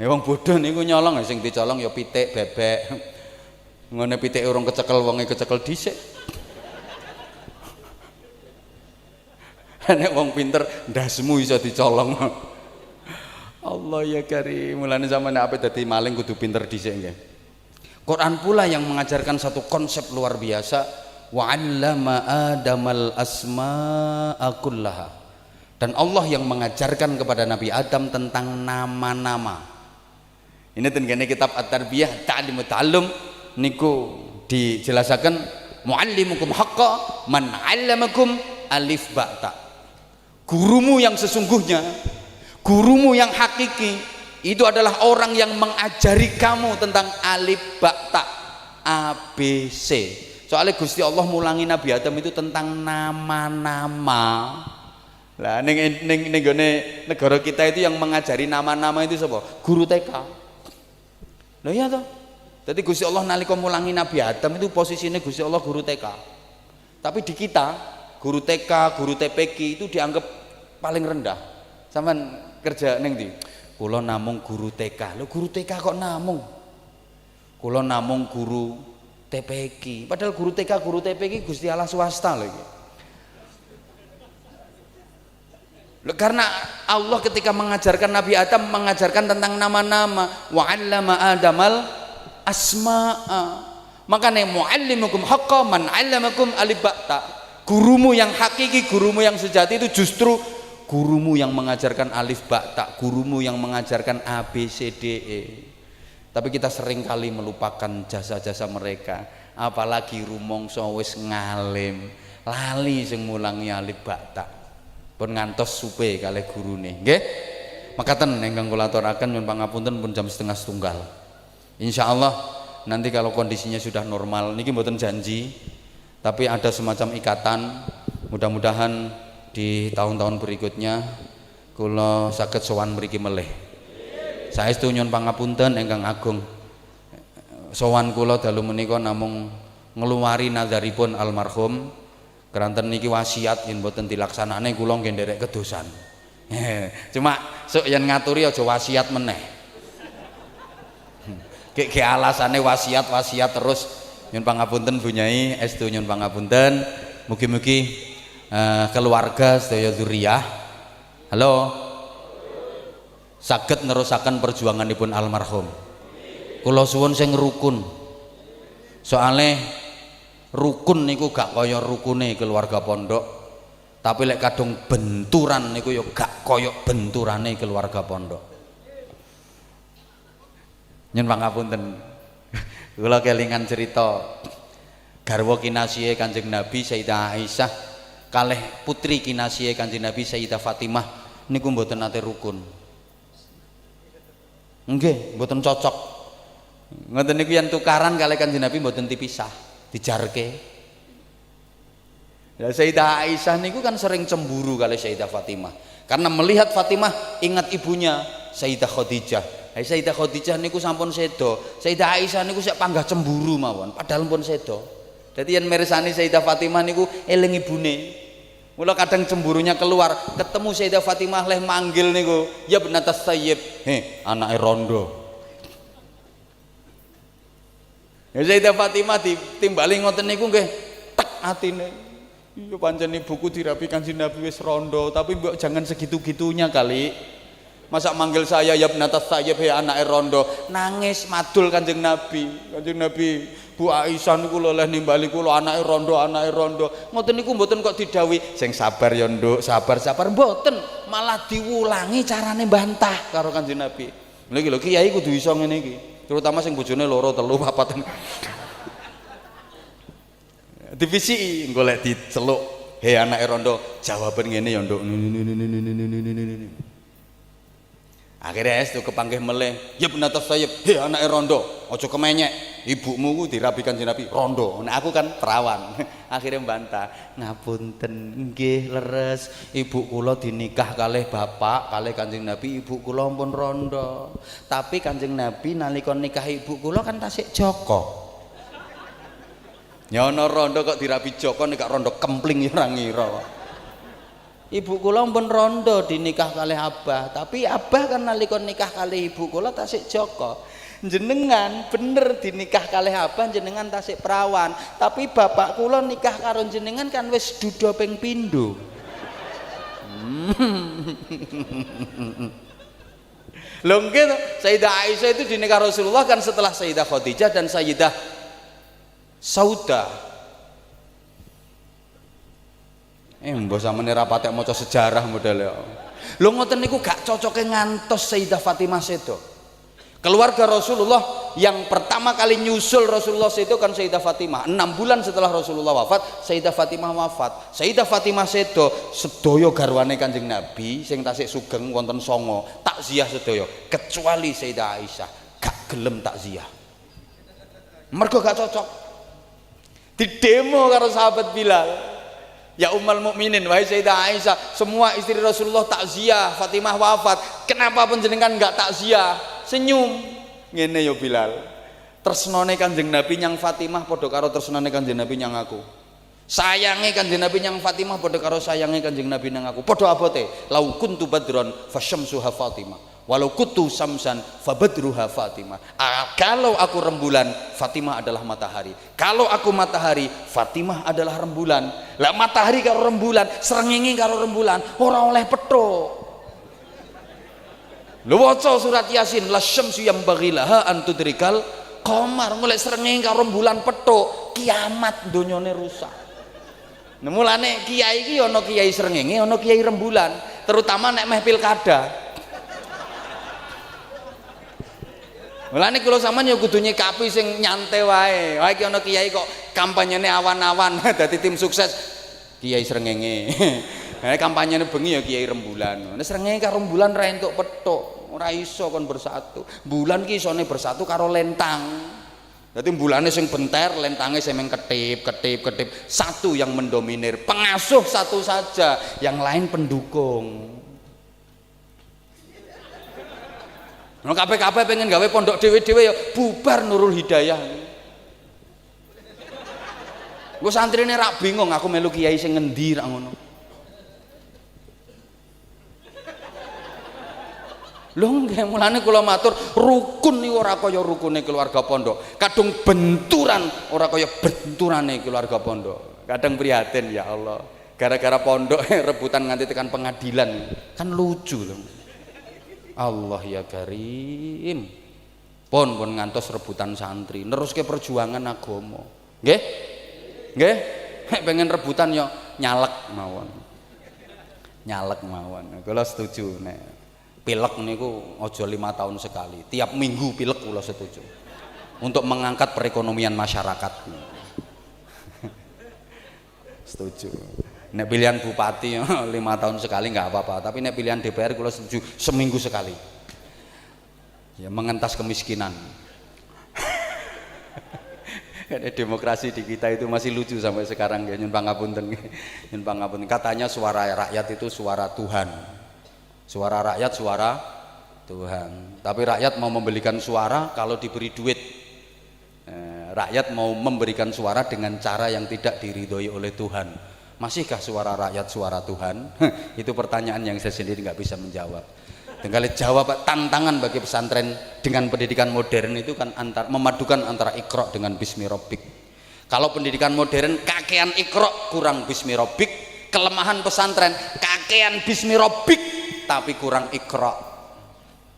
Speaker 1: Ya wong bodho niku nyolong sing dicolong ya pitik, bebek. Ngene pitike urung kecekel wonge kecekel dhisik. Nek wong pinter ndasmu iso dicolong. Allah ya karim. Mulane sampeyan ape dadi maling kudu pinter dhisik nggih. Quran pula yang mengajarkan satu konsep luar biasa, wa 'allama adamal asma'a kullaha. Dan Allah yang mengajarkan kepada Nabi Adam tentang nama-nama. Ini tengene kitab At-Tarbiyah Ta'limut Ta'allum niku dijelasaken muallimukum haqqa man 'allamakum alif ba ta. Gurumu yang sesungguhnya, gurumu yang hakiki itu adalah orang yang mengajari kamu tentang alif ba ta, A B C. Soalnya Gusti Allah mulangi Nabi Adam itu tentang nama-nama. Lah ning gone negara kita itu yang mengajari nama-nama itu sapa? Guru TK. Loh iya toh? Jadi Gusti Allah nalika mulangi Nabi Adam itu posisinya Gusti Allah guru TK. Tapi di kita guru TK, guru TPQ itu dianggap paling rendah. Sampeyan kerja ning ndi? Kula namung guru TK. Lho guru TK kok namung? Kula namung guru TPQ. Padahal guru TK, guru TPQ Gusti Allah swasta lho iki. Karena Allah ketika mengajarkan Nabi Adam mengajarkan tentang nama-nama, wa 'allama Adamal asma'a. Makanya muallimukum haqqan man 'allamakum alif ba ta. Gurumu yang hakiki, gurumu yang sejati itu justru gurumu yang mengajarkan alif ba ta, gurumu yang mengajarkan A B C D E. Tapi kita sering kali melupakan jasa-jasa mereka, apalagi rumangsa wis ngalim, lali sing mulangi alif ba ta. Pun ngantos supe kalih gurune, nggih. Makaten ingkang kula aturaken nyuwun pangapunten pun jam 12:30. Insyaallah nanti kalau kondisinya sudah normal, niki mboten janji, tapi ada semacam ikatan. Mudah-mudahan di tahun-tahun berikutnya kula saged sowan mriki melih. Saestu nyuwun pangapunten ingkang agung. Sowan kula dalu menika namung ngluwari nazaripun almarhum. Keranten niki wasiat yen mboten dilaksanane kula nggih nderek kedosan. Cuma sok yen ngaturi aja wasiat meneh. Ge alasane wasiat terus. Nyun pangapunten Bu Nyai, estu nyun pangapunten. Mugi-mugi keluarga sedaya dzurriyyah. Halo. Saged nerusaken perjuanganipun almarhum. Kula suwun sing rukun. Soale rukun niku gak kaya rukune keluarga pondok, tapi lek kadung benturan niku ya gak kaya benturane keluarga pondok. Nyun pangapunten. Kula kelingan cerita garwa kinasihe Kanjeng Nabi Sayyidah Aisyah kalih putri kinasihe Kanjeng Nabi Sayyidah Fatimah niku mboten nate rukun. Nggih, mboten cocok. Ngoten niku yen tukaran kalih Kanjeng Nabi mboten dipisah, dijarke. Ya Sayyidah Aisyah niku kan sering cemburu kalih Sayyidah Fatimah. Karena melihat Fatimah ingat ibunya Sayyidah Khadijah. Sayyidah Khadijah niku sampun sedo, Sayyidah Aisyah niku sik panggah cemburu mawon, padahal pun sedo. Dadi yen mirsani Sayyidah Fatimah niku eling ibune. Mula kadang cemburunya keluar, ketemu Sayyidah Fatimah leh manggil niku, ya benatas Sayyib, anake rondo. Ya Sayyidah Fatimah ditimbali ngoten niku nggih tek atine. Iya pancen ibuku dirapi Kanjeng Nabi wis rondo, tapi mbok jangan segitu-gitunya kali. Masa manggil saya ya benatas Sayyib anake rondo, nangis madul Kanjeng Nabi. Kanjeng Nabi, Bu Aisyah niku lho leh nimbali kula anake rondo, anake rondo. Ngoten niku mboten kok didhawuhi, sing sabar ya Nduk, sabar mboten, malah diwulangi carane bantah karo Kanjeng Nabi. Lha iki lho kiai kudu iso ngene iki, terutama sing bojone loro, telu, papat. Divisi golek diceluk, anake rondo, jawaban ngene ya Nduk. Akhirnya es tuh kepanggih meleh, ya benatas Sayyib, anake rondo, ojo kemenyek, ibumu ku dirabi Kanjeng Nabi rondo. Nah aku kan perawan. Akhirnya bantah, ngapunten nggih leres, ibu kula dinikah kalih bapak kalih Kanjeng Nabi, ibu kula pun rondo. Tapi Kanjeng Nabi nalika nikah ibu kula kan tasik Joko. Nyono rondo kok dirabi Joko nek rondo kempling ya ora ngira. Ibu kula pun rondo dinikah kalih abah, tapi abah kan nalika nikah kalih ibu kula tasik Joko. Jenengan bener dinikah kalih abah jenengan tasik perawan, tapi bapak kula nikah karo jenengan kan wis duda ping pindho. Lho nggih to, Sayyidah Aisyah itu dinikah Rasulullah kan setelah Sayyidah Khadijah dan Sayyidah Saudah. Mbah sampeyan ora patek maca sejarah modele. Lho ngoten niku gak cocoke ngantos Sayyidah Fatimah sedo. Keluarga Rasulullah yang pertama kali nyusul Rasulullah sedo kan Sayyidah Fatimah. 6 bulan setelah Rasulullah wafat, Sayyidah Fatimah wafat. Sayyidah Fatimah sedo, sedaya garwane Kanjeng Nabi sing tasik sugeng wonten 9, takziah sedaya, kecuali Sayyidah Aisyah gak gelem takziah. Mergo gak cocok. Di demo karo sahabat Bilal. Ya Ummul Mukminin, wahai Sayyidah Aisyah, semua istri Rasulullah takziah, Fatimah wafat. Kenapa panjenengan enggak takziah? Senyum. Ngene ya Bilal. Tresnane Kanjeng Nabi nyang Fatimah padha karo tresnane Kanjeng Nabi nyang aku. Sayange Kanjeng Nabi nyang Fatimah padha karo sayange Kanjeng Nabi nyang aku. Padha abote. Lau kuntu badron fasyamsuha Fatimah. Walau kutu samsan fabadruha Fatimah. Kalau aku rembulan, Fatimah adalah matahari. Kalau aku matahari, Fatimah adalah rembulan. Lah matahari karo rembulan, srengenge karo rembulan, ora oleh petuk. Lho waca surat Yasin, lasyamsu yambaghilaha an tudrikal qamar. Mulai srengenge karo rembulan petuk, kiamat donyane rusak. Nah mulane kiai iki ana kiai srengenge, ana kiai rembulan, terutama nek meh pilkada. Mulane kula sampean ya kudu nyikapi sing nyantai wae. Wae iki ana kiai kok kampanyene awan-awan dadi tim sukses kiai srengenge. Kampanyene bengi ya kiai rembulan. Nek srengenge karo rembulan ra entuk petuk, ora iso kon bersatu. Bulan ki isone bersatu karo lentang. Dadi bulane sing benter, lentange sing ketip. Satu yang mendominir, pengasuh satu saja, yang lain pendukung. Nah, kabeh-kabeh pengen gawe pondok dhewe-dhewe ya bubar Nurul Hidayah. Gue santrine rak bingung aku melu kiai sing ngendi rak ngono. Lho nggih mulane kula matur rukun niku ora kaya rukune keluarga pondok. Kadung benturan ora kaya benturane keluarga pondok. Kadang prihatin ya Allah. Gara-gara pondok rebutan nganti tekan pengadilan. Kan lucu lho. Allah ya Karim. Pun ngantos rebutan santri, neruske perjuangan agama. Nggih? nggih pengen rebutan yo nyalek mawon. Nyalek mawon. Kula setuju nek pilek niku aja 5 tahun sekali. Tiap minggu pilek kula setuju. Untuk mengangkat perekonomian masyarakat. Setuju. Nek pilihan bupati 5 tahun sekali nggak apa-apa, tapi nek pilihan DPR kula setuju seminggu sekali. Ya mengentas kemiskinan. Demokrasi di kita itu masih lucu sampai sekarang ya, nyun pangapunten. Nyun pangapunten. Katanya suara rakyat itu suara Tuhan. Suara rakyat suara Tuhan. Tapi rakyat mau membelikan suara kalau diberi duit. Rakyat mau memberikan suara dengan cara yang tidak diridhoi oleh Tuhan. Masihkah suara rakyat suara Tuhan? Itu pertanyaan yang saya sendiri nggak bisa menjawab. Tinggal jawab, tantangan bagi pesantren dengan pendidikan modern itu kan memadukan antara Iqra dengan Bismi Rabbik. Kalau pendidikan modern kakean Iqra kurang Bismi Rabbik, kelemahan pesantren kakean Bismi Rabbik tapi kurang Iqra.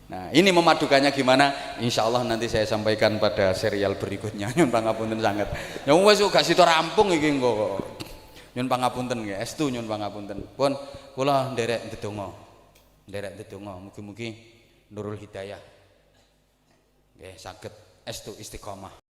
Speaker 1: Nah, ini memadukannya gimana? Insya Allah nanti saya sampaikan pada serial berikutnya. Nyun pangapunten sangat. Ya wes gak sida rampung iki engko. Nyun pangapunten nggih, estu nyun pangapunten. Pun kula nderek ndedonga. Nderek ndedonga mugi-mugi nurul hidayah. Nggih saged estu istiqomah.